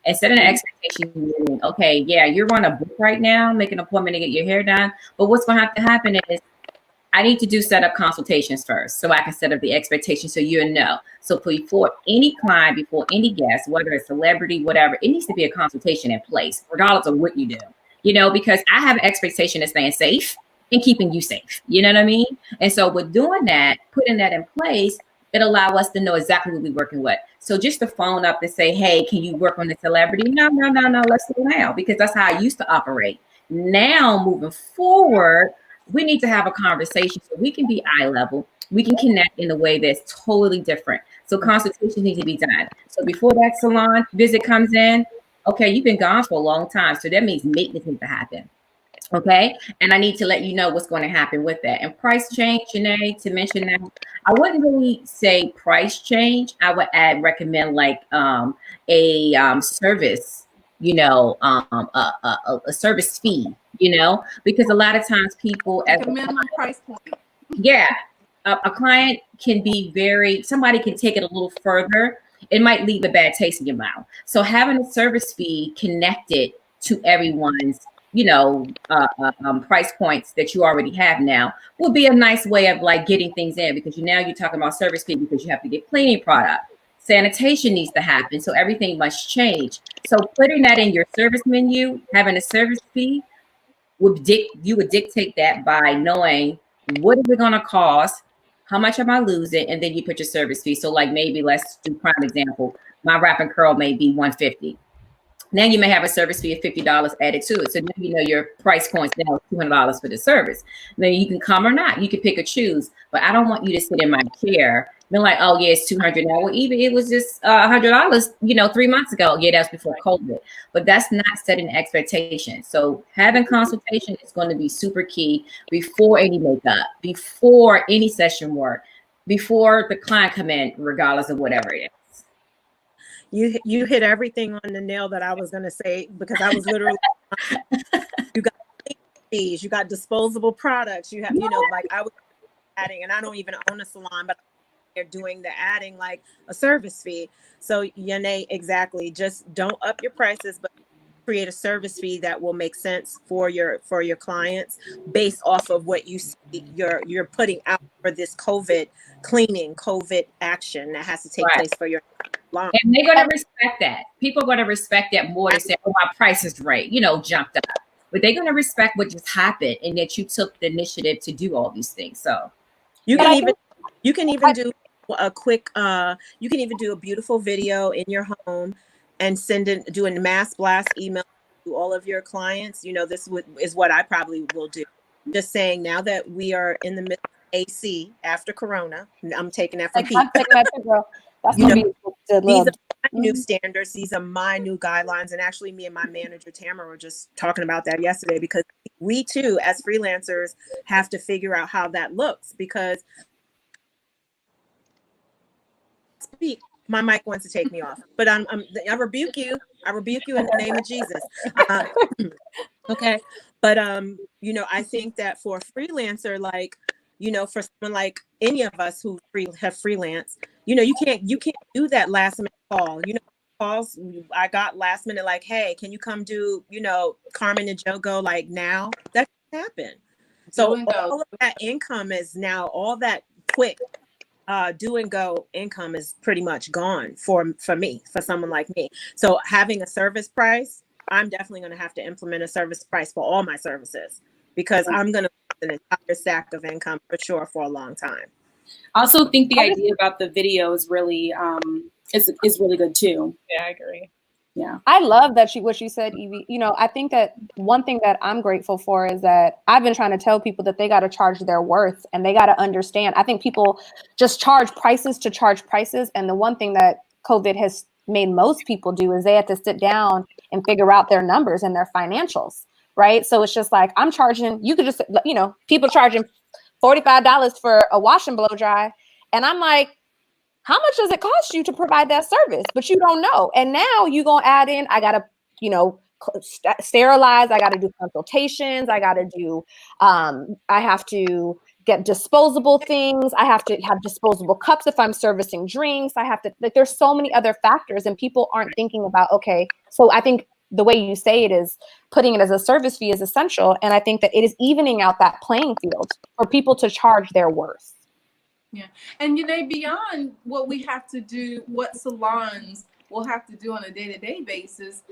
And setting an expectation, meaning, okay, yeah, you're on a book right now, make an appointment to get your hair done. But what's going to have to happen is, I need to set up consultations first so I can set up the expectation so you know. So before any client, before any guest, whether it's celebrity, whatever, it needs to be a consultation in place, regardless of what you do, you know, because I have an expectation of staying safe and keeping you safe. You know what I mean? And so with doing that, putting that in place, it allows us to know exactly what we're working with. So just to phone up and say, hey, can you work on the celebrity? No, let's do it now, because that's how I used to operate. Now, moving forward, we need to have a conversation so we can be eye level. We can connect in a way that's totally different. So consultations need to be done. So before that salon visit comes in, Okay, you've been gone for a long time, so that means maintenance needs to happen. Okay, and I need to let you know what's going to happen with that. And price change, Yene, to mention that, I wouldn't really say price change. I would recommend like a service, a service fee, because a lot of times people
like a minimum price point.
Yeah, a client can be somebody can take it a little further. It might leave a bad taste in your mouth. So having a service fee connected to everyone's, price points that you already have now will be a nice way of like getting things in, because now you're talking about service fee because you have to get cleaning product. Sanitation needs to happen. So everything must change. So putting that in your service menu, having a service fee, you would dictate that by knowing what is it going to cost, how much am I losing, and then you put your service fee. So like maybe let's do prime example. My wrap and curl may be $150. Now you may have a service fee of $50 added to it. So now your price points now is $200 for the service. Then you can come or not. You can pick or choose. But I don't want you to sit in my chair and be like, oh yeah, it's $200 now. Well, even it was just $100, 3 months ago. Yeah, that's before COVID. But that's not setting expectations. So having consultation is going to be super key before any makeup, before any session work, before the client come in, regardless of whatever it is.
You hit everything on the nail that I was going to say, because I was literally, you got fees, you got disposable products, you have, like I was adding, and I don't even own a salon, but they're doing the adding like a service fee. So Yene, exactly. Just don't up your prices, but create a service fee that will make sense for your clients based off of what you see you're putting out for this COVID action that has to take place for your long.
And they're going to respect that. People are going to respect that more than say, oh, my price is right, jumped up. But they're going to respect what just happened and that you took the initiative to do all these things. So
you can even do a quick you can even do a beautiful video in your home and do a mass blast email to all of your clients. This is what I probably will do. Just saying, now that we are in the middle of AC after Corona, I'm taking that from people.
I'm taking that too, girl. That's
These
are
my new standards. These are my new guidelines. And actually, me and my manager, Tamara, were just talking about that yesterday, because we too, as freelancers, have to figure out how that looks. Because my mic wants to take me off, but I rebuke you. I rebuke you in the name of Jesus. Okay. But, I think that for a freelancer, like, for someone like any of us who have freelance, you can't do that last minute call. Calls I got last minute, like, hey, can you come do, Carmen and Jogo like now? That can happen. So all of that income is now, all that quick do and go income is pretty much gone for me, for someone like me. So having a service price, I'm definitely going to have to implement a service price for all my services, because I'm going to an entire stack of income for sure for a long time.
I also think the idea about the video is really is really good too.
Yeah, I agree.
Yeah,
I love that what you said, Evie. I think that one thing that I'm grateful for is that I've been trying to tell people that they got to charge their worth, and they got to understand. I think people just charge prices to charge prices, and the one thing that COVID has made most people do is they have to sit down and figure out their numbers and their financials, right? So it's just like, I'm charging, you could just, people charging $45 for a wash and blow dry. And I'm like, how much does it cost you to provide that service? But you don't know. And now you're going to add in, I got to, sterilize. I got to do consultations. I got to do, I have to get disposable things. I have to have disposable cups if I'm servicing drinks. I have to, there's so many other factors, and people aren't thinking about, okay, so I think the way you say it is putting it as a service fee is essential. And I think that it is evening out that playing field for people to charge their worth.
Yeah. And beyond what we have to do, what salons will have to do on a day-to-day basis,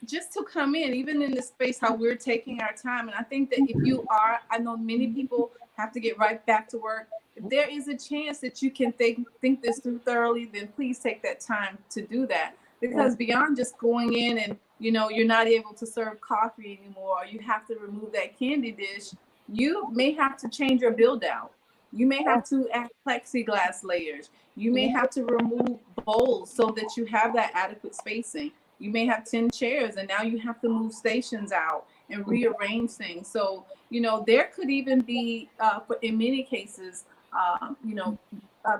just to come in, even in the space how we're taking our time. And I think that if I know many people have to get right back to work. If there is a chance that you can think this through thoroughly, then please take that time to do that. Because beyond just going in and, you're not able to serve coffee anymore, or you have to remove that candy dish, you may have to change your build out. You may have to add plexiglass layers. You may have to remove bowls so that you have that adequate spacing. You may have 10 chairs, and now you have to move stations out and rearrange things. So, you know, there could even be, in many cases,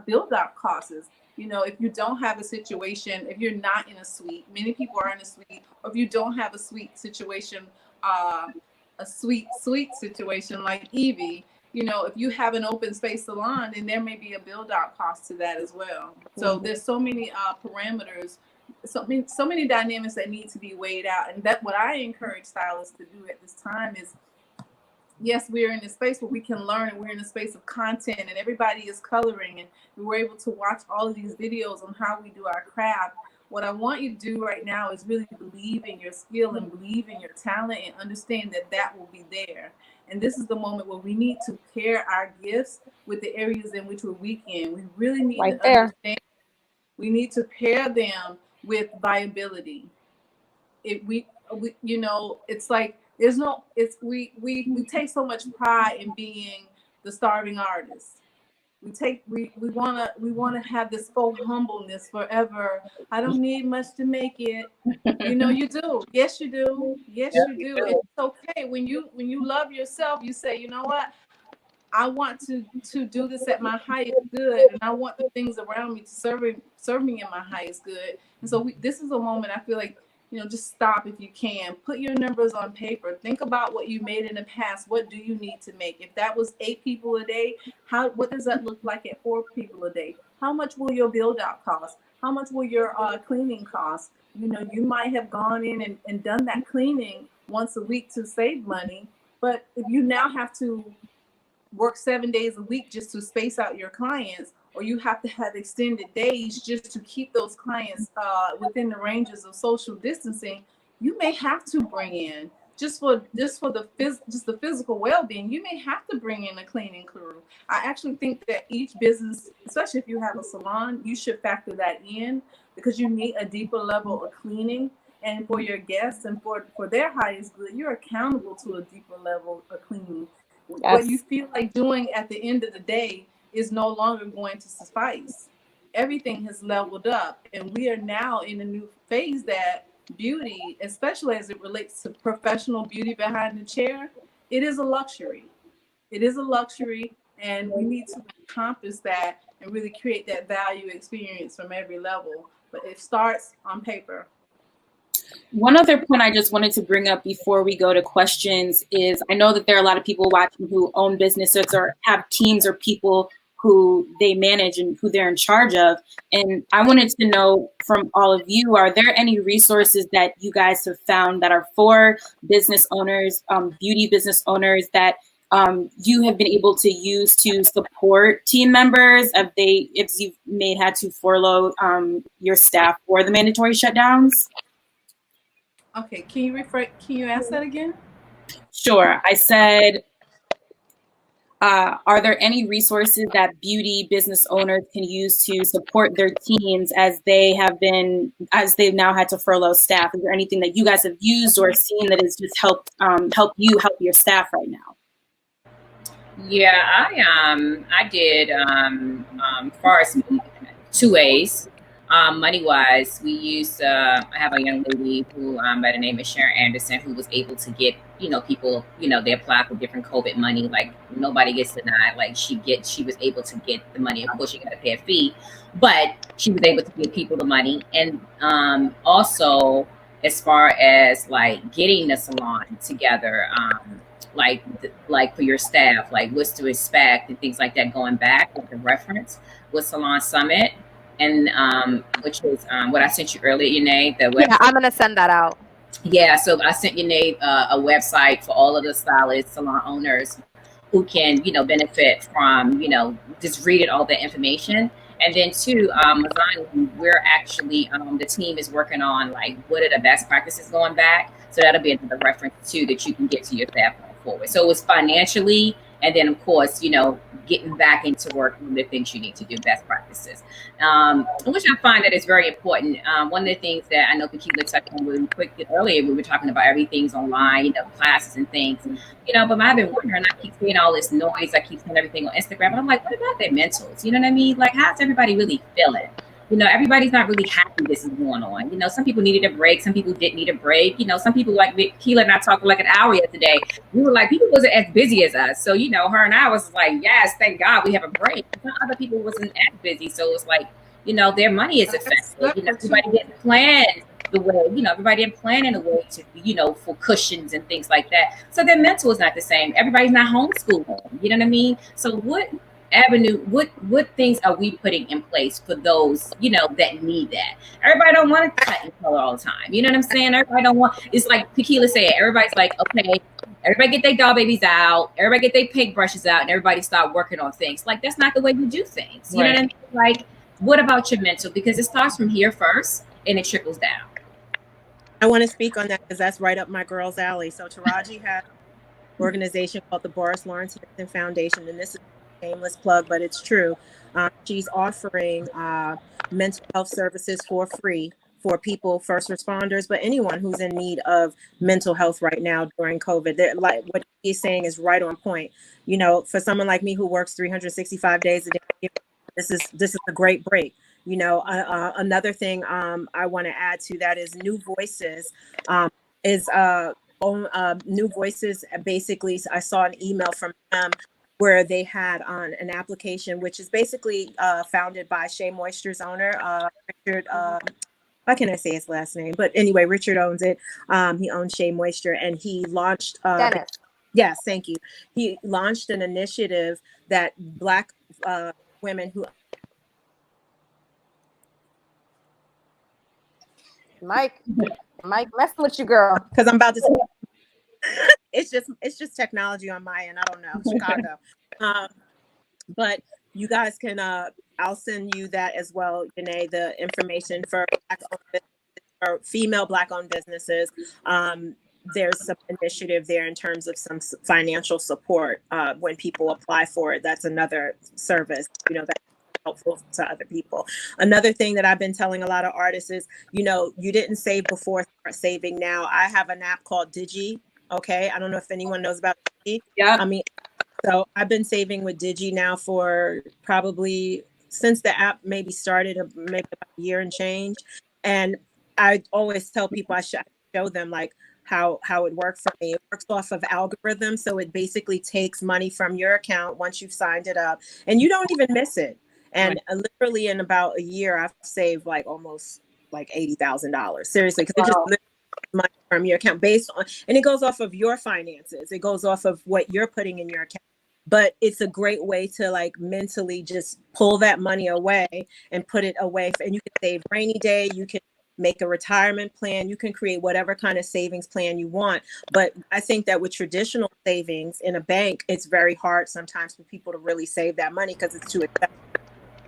build out costs. You know, if you don't have a situation, if you're not in a suite, many people are in a suite, or if you don't have a suite situation, a suite situation like Evie, you know, if you have an open space salon, then there may be a build out cost to that as well. So there's so many parameters, so many dynamics that need to be weighed out. And that what I encourage stylists to do at this time is, yes, we're in a space where we can learn, and we're in a space of content, and everybody is coloring, and we were able to watch all of these videos on how we do our craft. What I want you to do right now is really believe in your skill and believe in your talent, and understand that that will be there. And this is the moment where we need to pair our gifts with the areas in which we're weak in. We really need to understand. We need to pair them with viability. We you know, it's like there's no, it's we take so much pride in being the starving artist. We want to have this full humbleness forever. I don't need much to make it. You know, you do. Yes, you do. Yes, you do. And it's okay when you love yourself. You say, you know what? I want to do this at my highest good, and I want the things around me to serve me in my highest good. And so this is a moment I feel like, you know, just stop if you can. Put your numbers on paper. Think about what you made in the past. What do you need to make? If that was 8 people a day, what does that look like at 4 people a day? How much will your build out cost? How much will your cleaning cost? You know, you might have gone in and done that cleaning once a week to save money, but if you now have to work 7 days a week just to space out your clients, or you have to have extended days just to keep those clients within the ranges of social distancing, you may have to bring in just for the physical well-being, you may have to bring in a cleaning crew. I actually think that each business, especially if you have a salon, you should factor that in, because you need a deeper level of cleaning. And for your guests and for their highest good, you're accountable to a deeper level of cleaning. Yes. What you feel like doing at the end of the day is no longer going to suffice. Everything has leveled up, and we are now in a new phase that beauty, especially as it relates to professional beauty behind the chair, it is a luxury. It is a luxury, and we need to encompass that and really create that value experience from every level. But it starts on paper.
One other point I just wanted to bring up before we go to questions is, I know that there are a lot of people watching who own businesses or have teams or people who they manage and who they're in charge of. And I wanted to know from all of you, are there any resources that you guys have found that are for business owners, beauty business owners, that you have been able to use to support team members if you've had to furlough your staff for the mandatory shutdowns?
Okay, can you ask that again?
Sure. I said, are there any resources that beauty business owners can use to support their teams as they've now had to furlough staff? Is there anything that you guys have used or seen that has just helped help your staff right now?
Yeah, I did far as 2 ways. Money wise, we used I have a young lady who by the name of Sharon Anderson, who was able to get, people, they apply for different COVID money, like nobody gets denied. Like she was able to get the money. Of course, she got to pay a fee, but she was able to give people the money. And also, as far as like getting the salon together, like for your staff, like what's to expect and things like that, going back with the reference with Salon Summit. And which is what I sent you earlier, Yene.
Yeah, I'm gonna send that out.
Yeah, so I sent Yene a website for all of the stylists, salon owners who can, benefit from, just reading all the information. And then too, we're actually the team is working on like what are the best practices going back. So that'll be another reference too that you can get to your staff going forward. So it was financially, and then of course, getting back into work on the things you need to do, best practices, which I find that is very important. One of the things that I know Pekela touched on really quickly earlier, we were talking about everything's online, classes and things, but I've been wondering, I keep seeing all this noise, I keep seeing everything on Instagram, and I'm like, what about their mentals? You know what I mean? Like, how's everybody really feeling? You know, everybody's not really happy this is going on. You know, some people needed a break. Some people didn't need a break. You know, some people like Pekela and I talked for like an hour yesterday. We were like, people wasn't as busy as us. So, you know, her and I was like, yes, thank God we have a break. Some other people wasn't as busy. So it's like, you know, their money is affected. You know, everybody didn't plan the way, you know, everybody didn't plan in a way to, you know, for cushions and things like that. So their mental is not the same. Everybody's not homeschooling. You know what I mean? So what things are we putting in place for those, you know, that need that? Everybody don't want to cut and color all the time. You know what I'm saying? Everybody don't want, it's like Pekela said, everybody's like, okay, everybody get their doll babies out, everybody get their paintbrushes out, and everybody start working on things. Like, that's not the way you do things. You know what I mean? Like, what about your mental? Because it starts from here first and it trickles down.
I want to speak on that because that's right up my girl's alley. So Taraji has an organization called the Boris Lawrence Henson Foundation, and this is a shameless plug, but it's true. She's offering mental health services for free for people, first responders, but anyone who's in need of mental health right now during COVID. Like what he's saying is right on point. You know, for someone like me who works 365 days a day, this is a great break. You know, another thing I want to add to that is New Voices New Voices. Basically, I saw an email from them where they had on an application, which is basically founded by Shea Moisture's owner, Richard. How can I say his last name? But anyway, Richard owns it. He owns Shea Moisture, and he launched. Yes, thank you. He launched an initiative that Black women who.
Mike messing with you, girl.
Because I'm about to say, it's just technology on my end. I don't know, Chicago. But you guys can I'll send you that as well, Yene, the information for female Black-owned businesses. There's some initiative there in terms of some financial support when people apply for it. That's another service, you know, that helpful to other people. Another thing that I've been telling a lot of artists is, you know, you didn't save before, start saving now. I have an app called Digi. Okay, I don't know if anyone knows about Digi.
Yeah.
I mean, so I've been saving with Digi now for probably since the app maybe started, maybe about a year and change. And I always tell people I should show them like how it works for me. It works off of algorithms, so it basically takes money from your account once you've signed it up, and you don't even miss it. And literally in about a year, I've saved like almost like $80,000. Seriously, because it just literally money from your account based on, and it goes off of your finances. It goes off of what you're putting in your account. But it's a great way to like mentally just pull that money away and put it away. And you can save rainy day. You can make a retirement plan. You can create whatever kind of savings plan you want. But I think that with traditional savings in a bank, it's very hard sometimes for people to really save that money because it's too expensive.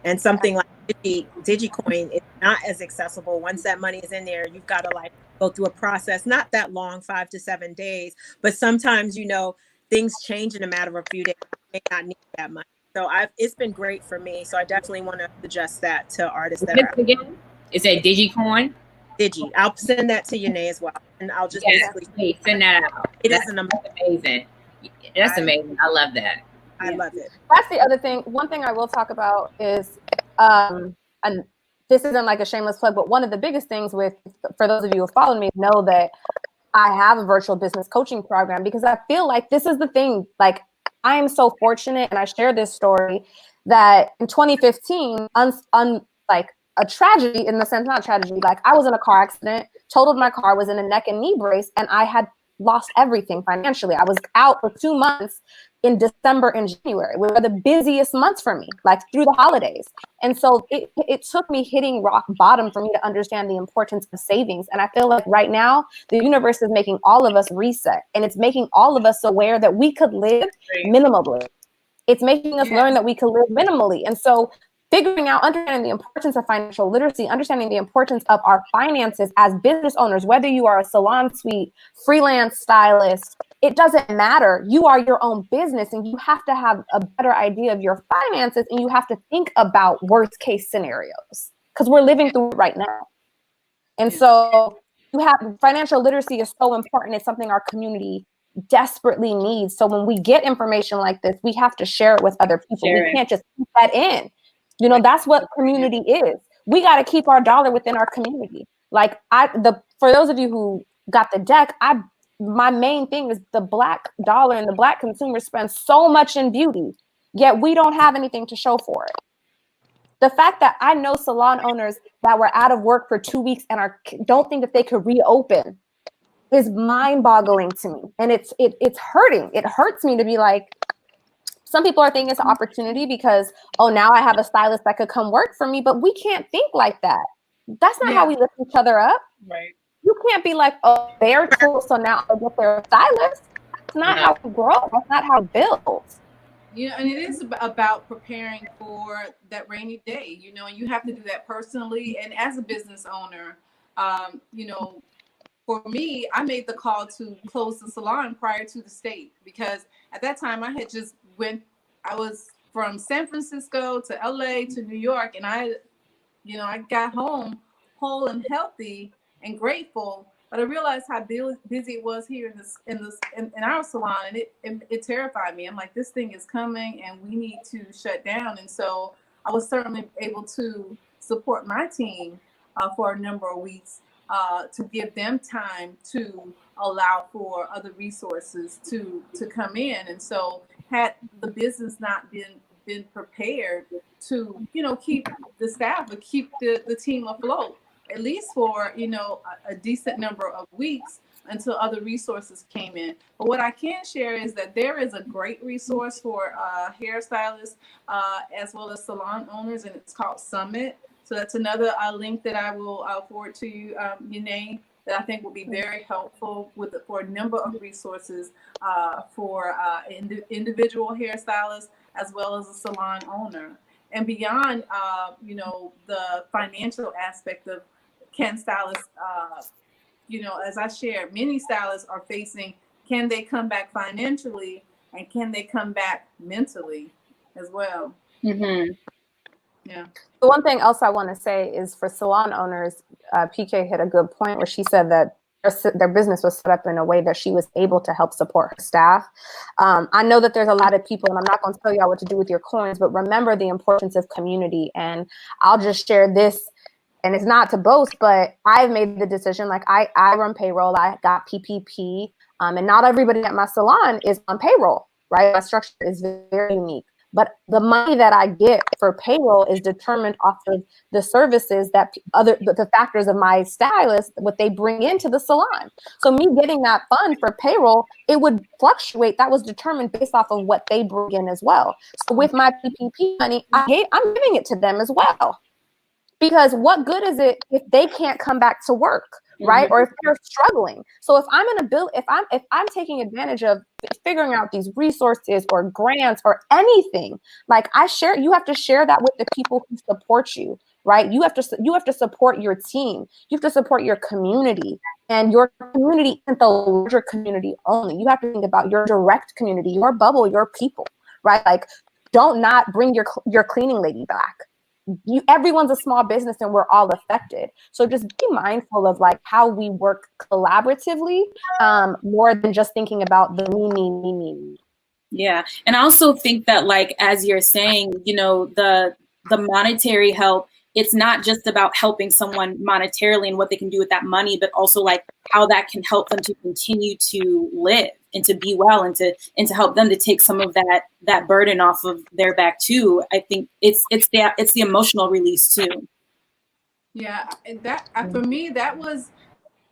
And something like Digicoin is not as accessible. Once that money is in there, you've got to like go through a process, not that long, 5 to 7 days, but sometimes, you know, things change in a matter of a few days. You may not need that money. So it's been great for me. So I definitely want to suggest that to artists that are.
Again? Is that Digicoin?
Digi. I'll send that to Yene as well. And I'll just basically
send that out.
That's
amazing. That's amazing. I love that.
I love it.
That's the other thing. One thing I will talk about is, and this isn't like a shameless plug, but one of the biggest things for those of you who followed me know that I have a virtual business coaching program because I feel like this is the thing. Like, I am so fortunate, and I share this story that in 2015, like a tragedy in the sense, not tragedy, like I was in a car accident, totaled my car, was in a neck and knee brace, and I had lost everything financially. I was out for 2 months in December and January, which were the busiest months for me, like through the holidays. And so it took me hitting rock bottom for me to understand the importance of savings. And I feel like right now, the universe is making all of us reset, and it's making all of us aware that we could live minimally. It's making us learn that we could live minimally. And so figuring out, understanding the importance of financial literacy, understanding the importance of our finances as business owners, whether you are a salon suite, freelance stylist, it doesn't matter. You are your own business, and you have to have a better idea of your finances, and you have to think about worst case scenarios because we're living through it right now. And so financial literacy is so important. It's something our community desperately needs. So when we get information like this, we have to share it with other people. We can't just keep that in. You know, that's what community is. we got to keep our dollar within our community. Like for those of you who got the deck, my main thing is the Black dollar and the Black consumer spends so much in beauty, yet we don't have anything to show for it. The fact that I know salon owners that were out of work for 2 weeks and don't think that they could reopen is mind-boggling to me. And it's hurting. It hurts me to be like, some people are thinking it's an opportunity because, oh, now I have a stylist that could come work for me, but we can't think like that. That's not how we lift each other up.
Right.
You can't be like, oh, they're cool, so now I'll get their stylist. That's not how we grow. That's not how we build.
You know, and it is about preparing for that rainy day, you know, and you have to do that personally. And as a business owner, you know, for me, I made the call to close the salon prior to the state, because at that time I was from San Francisco to LA to New York, and I got home whole and healthy and grateful. But I realized how busy it was here in our salon, and it terrified me. I'm like, this thing is coming, and we need to shut down. And so I was certainly able to support my team for a number of weeks to give them time to allow for other resources to come in. And so, had the business not been prepared to, you know, keep the staff or keep the team afloat, at least for, you know, a decent number of weeks until other resources came in. But what I can share is that there is a great resource for hairstylists as well as salon owners, and it's called Summit. So that's another link that I will forward to you, Yene, that I think will be very helpful for a number of resources for individual hairstylists as well as a salon owner. And beyond, you know, the financial aspect of, can stylists, you know, as I shared, many stylists are facing, can they come back financially, and can they come back mentally as well?
Mm-hmm.
Yeah. The one thing else I want to say is for salon owners, PK hit a good point where she said that their business was set up in a way that she was able to help support her staff. I know that there's a lot of people, and I'm not going to tell y'all what to do with your coins, but remember the importance of community. And I'll just share this, and it's not to boast, but I've made the decision, like I run payroll, I got PPP, and not everybody at my salon is on payroll, right? My structure is very unique. But the money that I get for payroll is determined off of the services that the factors of my stylist, what they bring into the salon. So me getting that fund for payroll, it would fluctuate. That was determined based off of what they bring in as well. So with my PPP money, I'm giving it to them as well. Because what good is it if they can't come back to work, right? Or if they're struggling. So if I'm in a bill, if I'm taking advantage of figuring out these resources or grants or anything, like you have to share that with the people who support you, right? You have to support your team. You have to support your community, and your community isn't the larger community only. You have to think about your direct community, your bubble, your people, right? Like, don't not bring your cleaning lady back. Everyone's a small business and we're all affected. So just be mindful of like how we work collaboratively, more than just thinking about the me.
Yeah. And I also think that, like, as you're saying, you know, the monetary help, it's not just about helping someone monetarily and what they can do with that money, but also like how that can help them to continue to live and to be well, and to help them to take some of that burden off of their back too. I think it's the emotional release too.
Yeah, and that for me, that was,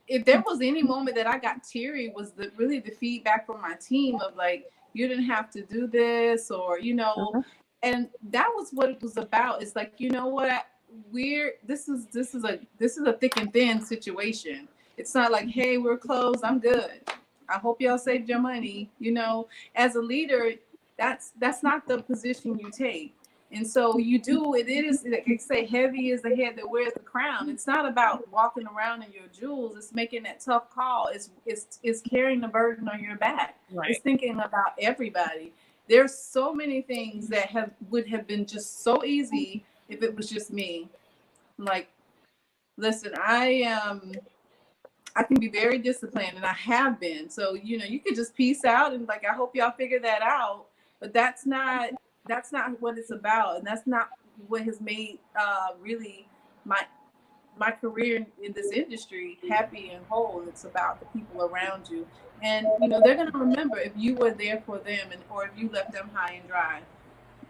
if there was any moment that I got teary, was really the feedback from my team of like, you didn't have to do this, or, you know, and that was what it was about. It's like, you know what, this is a thick and thin situation. It's not like, hey, we're closed, I'm good, I hope y'all saved your money. You know, as a leader, that's not the position you take. And so you do, it is, like I say, heavy is the head that wears the crown. It's not about walking around in your jewels. It's making that tough call. It's carrying the burden on your back. Right. It's thinking about everybody. There's so many things that would have been just so easy if it was just me. Like, listen, I can be very disciplined, and I have been. So, you know, you could just peace out and like, I hope y'all figure that out. But that's not what it's about, and that's not what has made really my career in this industry happy and whole. It's about the people around you, and they're gonna remember if you were there for them, or if you left them high and dry.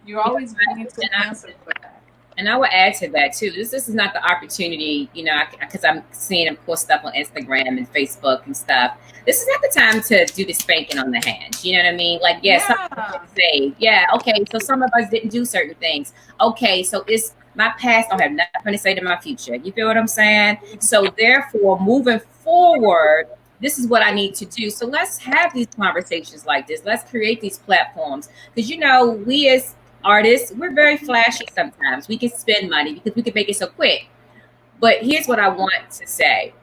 You're always going to answer for that.
And I would add to that too. This is not the opportunity, because I'm seeing, of course, stuff on Instagram and Facebook and stuff. This is not the time to do the spanking on the hands. You know what I mean? Like, some people say, okay, so some of us didn't do certain things. Okay, so it's my past don't have nothing to say to my future. You feel what I'm saying? So therefore, moving forward, this is what I need to do. So let's have these conversations like this. Let's create these platforms, because we as artists, we're very flashy sometimes. We can spend money because we can make it so quick. But here's what I want to say.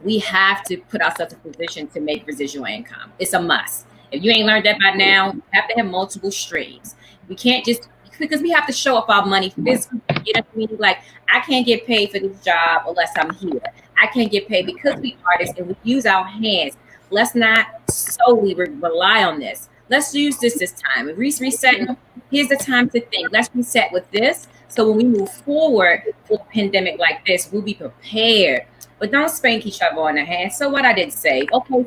We have to put ourselves in a position to make residual income. It's a must. If you ain't learned that by now, you have to have multiple streams. We can't just, because we have to show up our money physically. You know what I mean? Like, I can't get paid for this job unless I'm here. I can't get paid because we artists and we use our hands. Let's not solely rely on this. Let's use this time. If we're resetting, here's the time to think. Let's reset with this. So when we move forward for a pandemic like this, we'll be prepared. But don't spank each other on the hand. So what I did say, okay,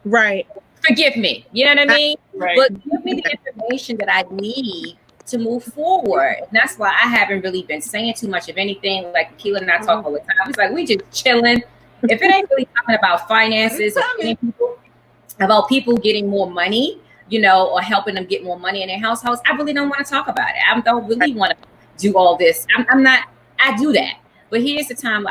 right.
Forgive me. You know what I mean?
Right.
But give me the information that I need to move forward. And that's why I haven't really been saying too much of anything. Like Pekela and I talk all the time. It's like we just chilling. If it ain't really talking about finances or about people getting more money, or helping them get more money in their households, I really don't want to talk about it. I don't really want to do all this. I do that. But here's the time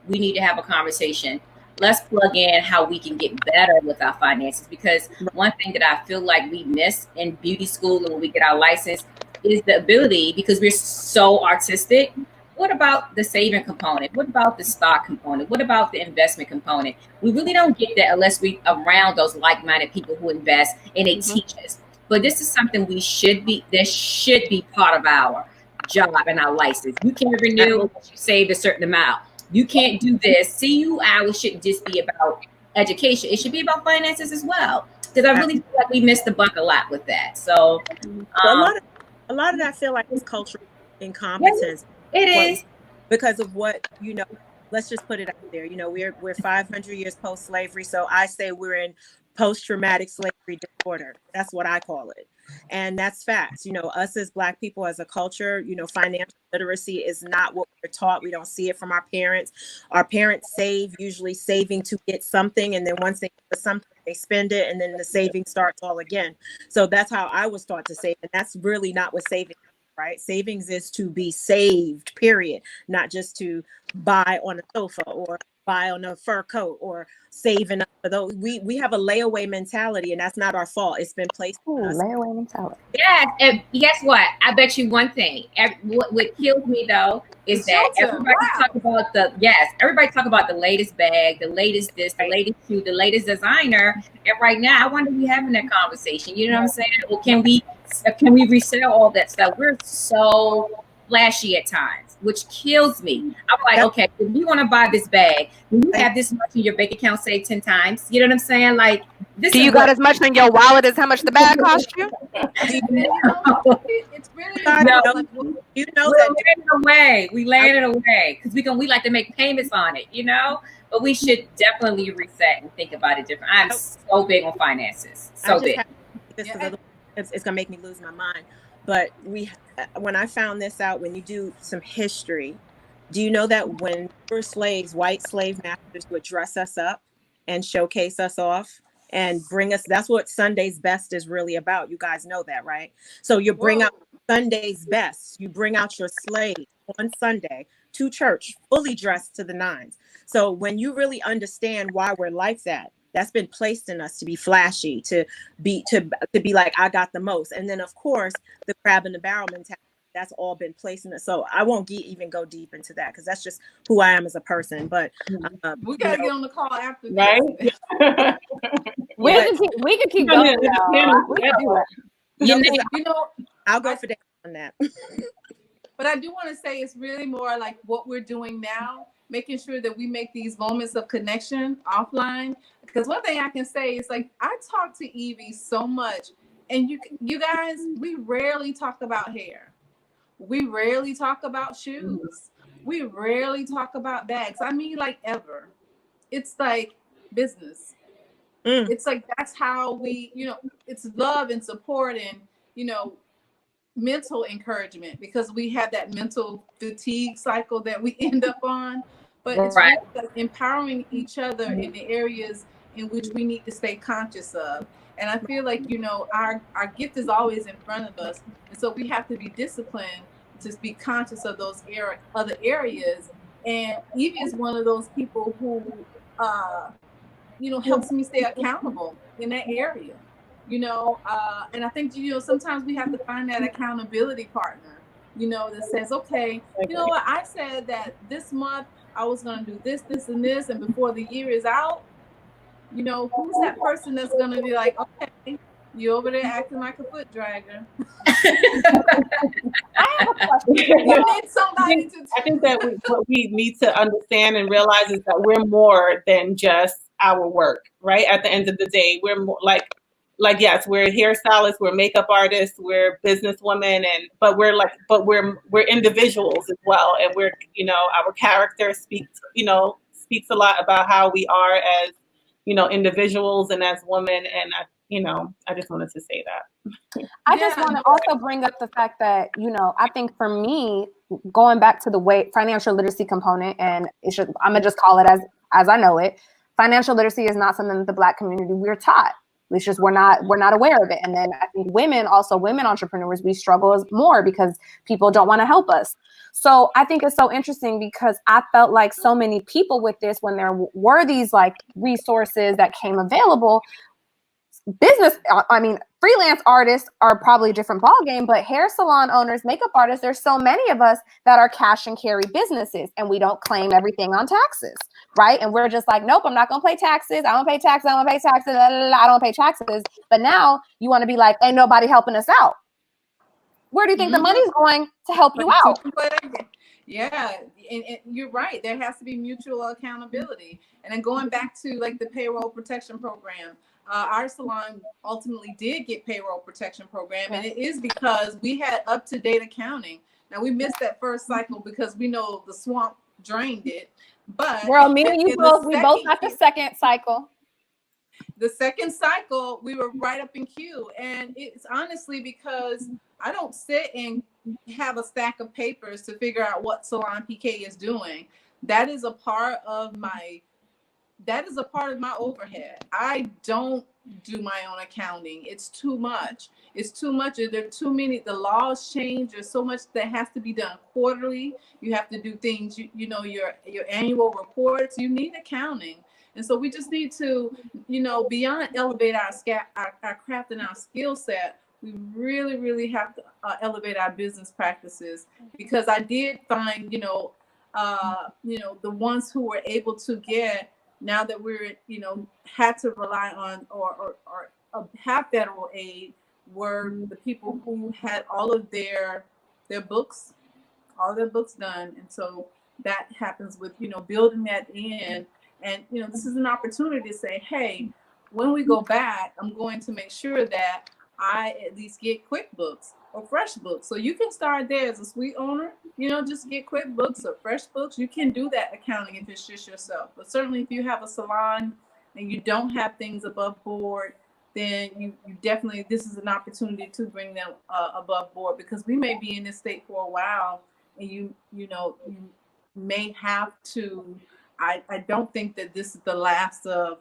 we need to have a conversation. Let's plug in how we can get better with our finances, because one thing that I feel like we miss in beauty school and when we get our license is the ability, because we're so artistic. What about the saving component? What about the stock component? What about the investment component? We really don't get that unless we around those like-minded people who invest and they teach us. But this is something that should be part of our job and our license. You can't renew unless you saved a certain amount. You can't do this. CU hours shouldn't just be about education. It should be about finances as well. Because I really feel like we missed the buck a lot with that. So
a lot of that I feel like is cultural incompetence.
It is
because of what let's just put it out there. We're 500 years post-slavery, so I say we're in post-traumatic slavery disorder. That's what I call it, and that's facts. Us as Black people, as a culture, financial literacy is not what we're taught. We don't see it from our parents. Our parents usually saving to get something, and then once they get something, they spend it, and then the saving starts all again. So that's how I was taught to save, and that's really not what saving. Right? Savings is to be saved, period. Not just to buy on a sofa or buy on a fur coat or saving up for those. We have a layaway mentality, and that's not our fault. It's been placed on us.
Layaway mentality.
Yes, and guess what? I bet you one thing. What kills me though is that everybody talk about the latest bag, the latest this, the latest shoe, the latest designer. And right now, I wonder if we're having that conversation. You know what I'm saying? Or can we resell all that stuff? We're so flashy at times, which kills me. I'm like, okay, if you want to buy this bag, when you have this much in your bank account saved 10 times, you know what I'm saying? Like, this
do you got as much in your wallet as how much the bag cost you?
It's really
we laying it away because we like to make payments on it, but we should definitely reset and think about it different. I'm so big on finances, so big.
It's gonna make me lose my mind. But when I found this out, when you do some history, do you know that when we were slaves, white slave masters would dress us up and showcase us off and bring us? That's what Sunday's best is really about. You guys know that, right? So you bring out Sunday's best. You bring out your slave on Sunday to church, fully dressed to the nines. So when you really understand why we're like that, that's been placed in us to be flashy, to be like, I got the most. And then of course the crab in the barrel mentality, that's all been placed in us. So I won't even go deep into that because that's just who I am as a person. But
we gotta get on the call after,
right?
we can keep going.
I'll go for that on that.
But I do want to say it's really more like what we're doing now, making sure that we make these moments of connection offline. Because one thing I can say is, like, I talk to Evie so much, and you guys, we rarely talk about hair. We rarely talk about shoes. we rarely talk about bags. I mean, like ever. It's like business. It's like that's how we, it's love and support and, mental encouragement, because we have that mental fatigue cycle that we end up on. But it's really like empowering each other in the areas in which we need to stay conscious of. And I feel like, our gift is always in front of us. And so we have to be disciplined to be conscious of those other areas. And Evie is one of those people who, helps me stay accountable in that area. And I think, sometimes we have to find that accountability partner, that says, okay, you know what, I said that this month I was going to do this, this, and this, and before the year is out, who's that person that's going to be like, okay, you over there acting like a foot dragger.
I have a question.
You need somebody to.
I think that what we need to understand and realize is that we're more than just our work, right? At the end of the day, we're more like yes, we're hairstylists, we're makeup artists, we're businesswomen, but we're individuals as well, and we're our character speaks a lot about how we are as individuals and as women, and I just wanted to say that.
I just want to also bring up the fact that I think for me, going back to the financial literacy component, and I'm gonna just call it as I know it. Financial literacy is not something that the Black community we're taught. It's just we're not aware of it. And then I think women entrepreneurs, we struggle more because people don't want to help us. So I think it's so interesting because I felt like so many people with this, when there were these like resources that came available, freelance artists are probably a different ballgame, but hair salon owners, makeup artists, there's so many of us that are cash and carry businesses, and we don't claim everything on taxes, right? And we're just like, nope, I'm not going to pay taxes. I don't pay taxes. I don't pay taxes. I don't pay taxes. But now you want to be like, ain't nobody helping us out. Where do you think the money's going to help you out?
Yeah, and you're right. There has to be mutual accountability. And then going back to like the payroll protection program, our salon ultimately did get payroll protection program, and it is because we had up-to-date accounting. Now we missed that first cycle because we know the swamp drained it. But
girl, me and you both, we both got the second cycle.
The second cycle, we were right up in queue, and it's honestly because I don't sit and have a stack of papers to figure out what Salon PK is doing. That is a part of my overhead. I don't do my own accounting. It's too much. There are too many. The laws change. There's so much that has to be done quarterly. You have to do things, your annual reports. You need accounting. And so we just need to, beyond elevate our craft and our skill set, we really, really have to elevate our business practices, because I did find, the ones who were able to get, now that we're, had to rely on or have federal aid, were the people who had all of their books done. And so that happens with, building that in. And, this is an opportunity to say, hey, when we go back, I'm going to make sure that I at least get QuickBooks or FreshBooks. So you can start there as a suite owner, just get QuickBooks or FreshBooks. You can do that accounting if it's just yourself. But certainly if you have a salon and you don't have things above board, then you definitely, this is an opportunity to bring them above board, because we may be in this state for a while, and you may have to. I don't think that this is the last of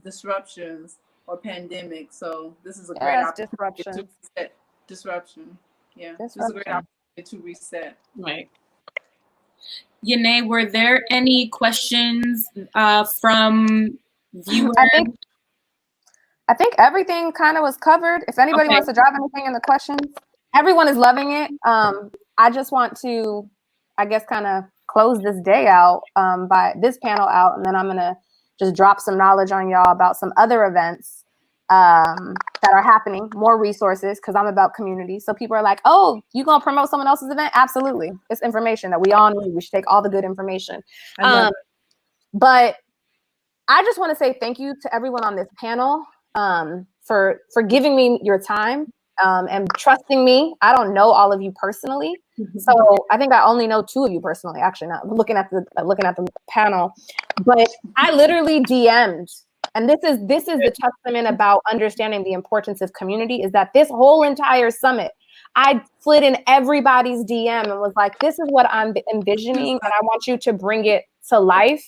disruptions or pandemic. So this is a great opportunity to reset. Disruption. Yeah. This is a great opportunity to reset.
Right. Yene, were there any questions from viewers?
I think everything kind of was covered. If anybody wants to drop anything in the questions, everyone is loving it. I just want to, I guess, kind of close this day out, by this panel out, and then I'm gonna just drop some knowledge on y'all about some other events that are happening, more resources, because I'm about community. So people are like, oh, you gonna promote someone else's event? Absolutely. It's information that we all need. We should take all the good information. But I just want to say thank you to everyone on this panel for giving me your time and trusting me. I don't know all of you personally, So I think I only know 2 of you personally, actually, not looking at the panel, but I literally DM'd. And this is the testament about understanding the importance of community, is that this whole entire summit, I slid in everybody's DM and was like, this is what I'm envisioning, and I want you to bring it to life.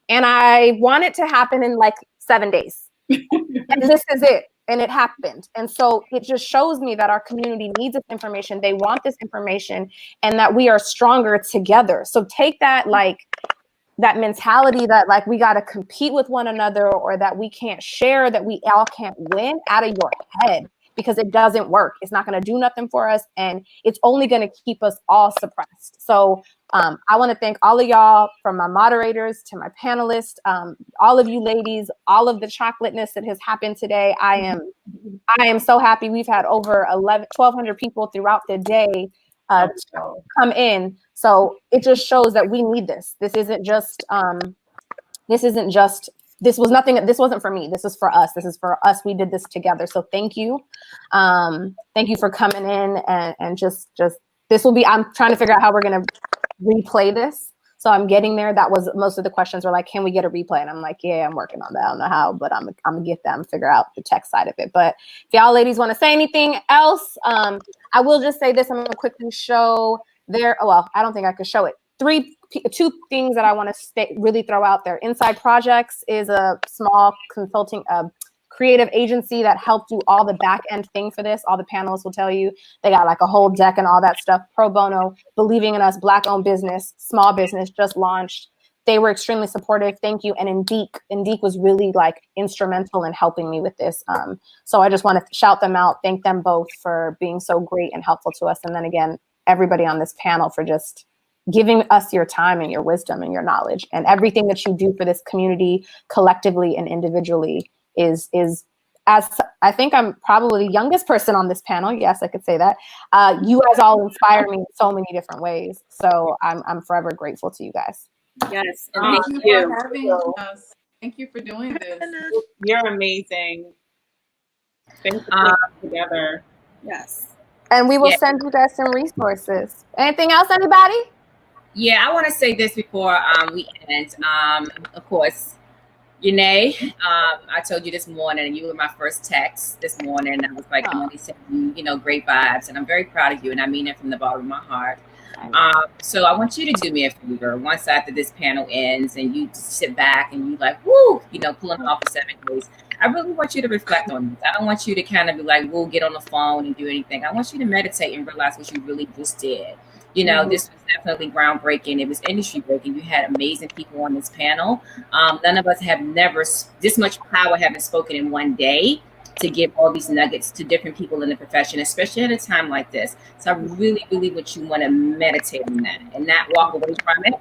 And I want it to happen in like 7 days. And this is it. And it happened. And so it just shows me that our community needs this information. They want this information, and that we are stronger together. So take that, like, that mentality that like we got to compete with one another, or that we can't share, that we all can't win, out of your head, because it doesn't work. It's not going to do nothing for us, and it's only going to keep us all suppressed. So I want to thank all of y'all, from my moderators to my panelists, all of you ladies, all of the chocolateness that has happened today. I am so happy. We've had over 1,200 people throughout the day come in. So it just shows that we need this. This wasn't for me. This is for us. This is for us. We did this together. So thank you. Thank you for coming in, and just this will be, I'm trying to figure out how we're going to replay this. So I'm getting there. That was, most of the questions were like, can we get a replay? And I'm like, yeah, I'm working on that. I don't know how, but I'm gonna get that and figure out the tech side of it. But if y'all ladies want to say anything else, I will just say this. I'm gonna quickly show there. Well, I don't think I could show it. 2 things that I want to really throw out there. Inside Projects is a small consulting, creative agency that helped do all the back end thing for this. All the panelists will tell you they got like a whole deck and all that stuff. Pro bono, believing in us, Black owned business, small business, just launched. They were extremely supportive. Thank you. And Indique was really like instrumental in helping me with this. So I just want to shout them out. Thank them both for being so great and helpful to us. And then again, everybody on this panel for just giving us your time and your wisdom and your knowledge, and everything that you do for this community collectively and individually is, as I think I'm probably the youngest person on this panel. Yes, I could say that. You guys all inspire me in so many different ways. So I'm forever grateful to you guys.
Yes,
Thank you for having us. Thank you for doing this.
You're amazing. Thanks for putting together.
Yes.
And we will send you guys some resources. Anything else, anybody?
Yeah, I want to say this before we end. Of course, Yene, I told you this morning, and you were my first text this morning. I was like, you know, they sent you, great vibes, and I'm very proud of you, and I mean it from the bottom of my heart. So I want you to do me a favor. Once after this panel ends, and you sit back and you like, woo, pulling off for 7 days. I really want you to reflect on this. I don't want you to kind of be like, we'll get on the phone and do anything. I want you to meditate and realize what you really just did. This was definitely groundbreaking. It was industry breaking. You had amazing people on this panel. None of us have never, this much power haven't spoken in one day to give all these nuggets to different people in the profession, especially at a time like this. So I really, really want you to meditate on that and not walk away from it.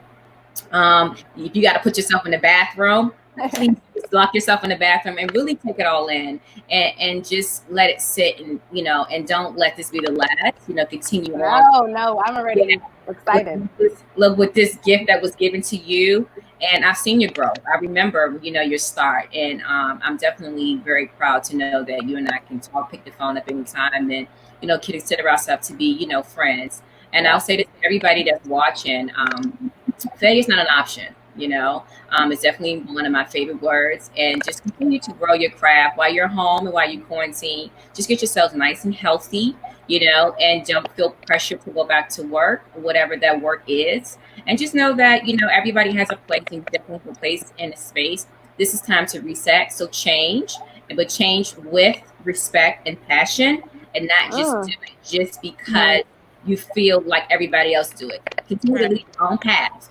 If you got to put yourself in the bathroom, please just lock yourself in the bathroom and really take it all in, and just let it sit, and and don't let this be the last. Continue on.
No, I'm already excited.
With this gift that was given to you, and I've seen your growth. I remember your start, and I'm definitely very proud to know that you and I can talk, pick the phone up anytime, and consider ourselves to be friends. And I'll say this to everybody that's watching: failure is not an option. It's definitely one of my favorite words. And just continue to grow your craft while you're home and while you quarantine. Just get yourselves nice and healthy, and don't feel pressure to go back to work, whatever that work is. And just know that, everybody has a place, and definitely a place in a space. This is time to reset. So change, but change with respect and passion, and not just do it just because you feel like everybody else do it. Continue to lead your own path.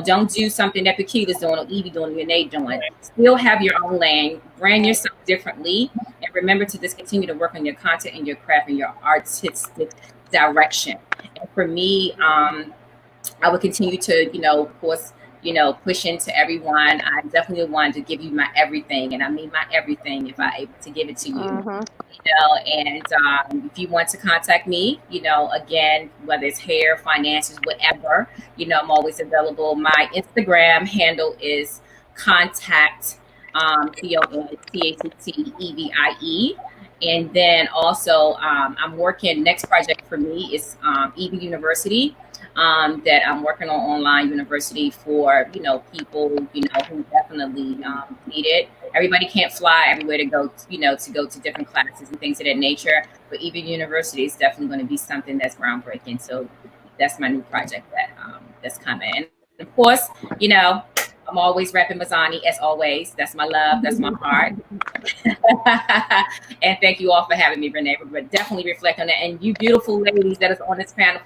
Don't do something that Pekela's doing, or Evie doing, or Yene doing. Still have your own lane, brand yourself differently, and remember to just continue to work on your content and your craft and your artistic direction. And for me, I would continue to, of course, push into everyone. I definitely wanted to give you my everything, and I mean my everything if I'm able to give it to you. And if you want to contact me, again, whether it's hair, finances, whatever, I'm always available. My Instagram handle is contact TONTACTEVIE, And then also, I'm working, next project for me is Evie University, that I'm working on online university for, people, who definitely need it. Everybody can't fly everywhere to go, to go to different classes and things of that nature. But Evie University is definitely going to be something that's groundbreaking. So that's my new project that's coming. And of course, I'm always repping Mazzani as always. That's my love. That's my heart. And thank you all for having me, Renee. But definitely reflect on that. And you beautiful ladies that is on this panel,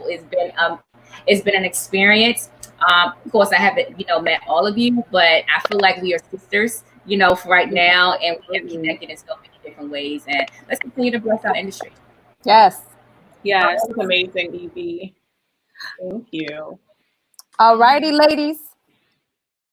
it's been an experience. Of course, I haven't, met all of you, but I feel like we are sisters, for right now, and we have connected in so many different ways. And let's continue to bless our industry.
Yes.
Yes, it's amazing, Evie. Thank you.
All righty, ladies.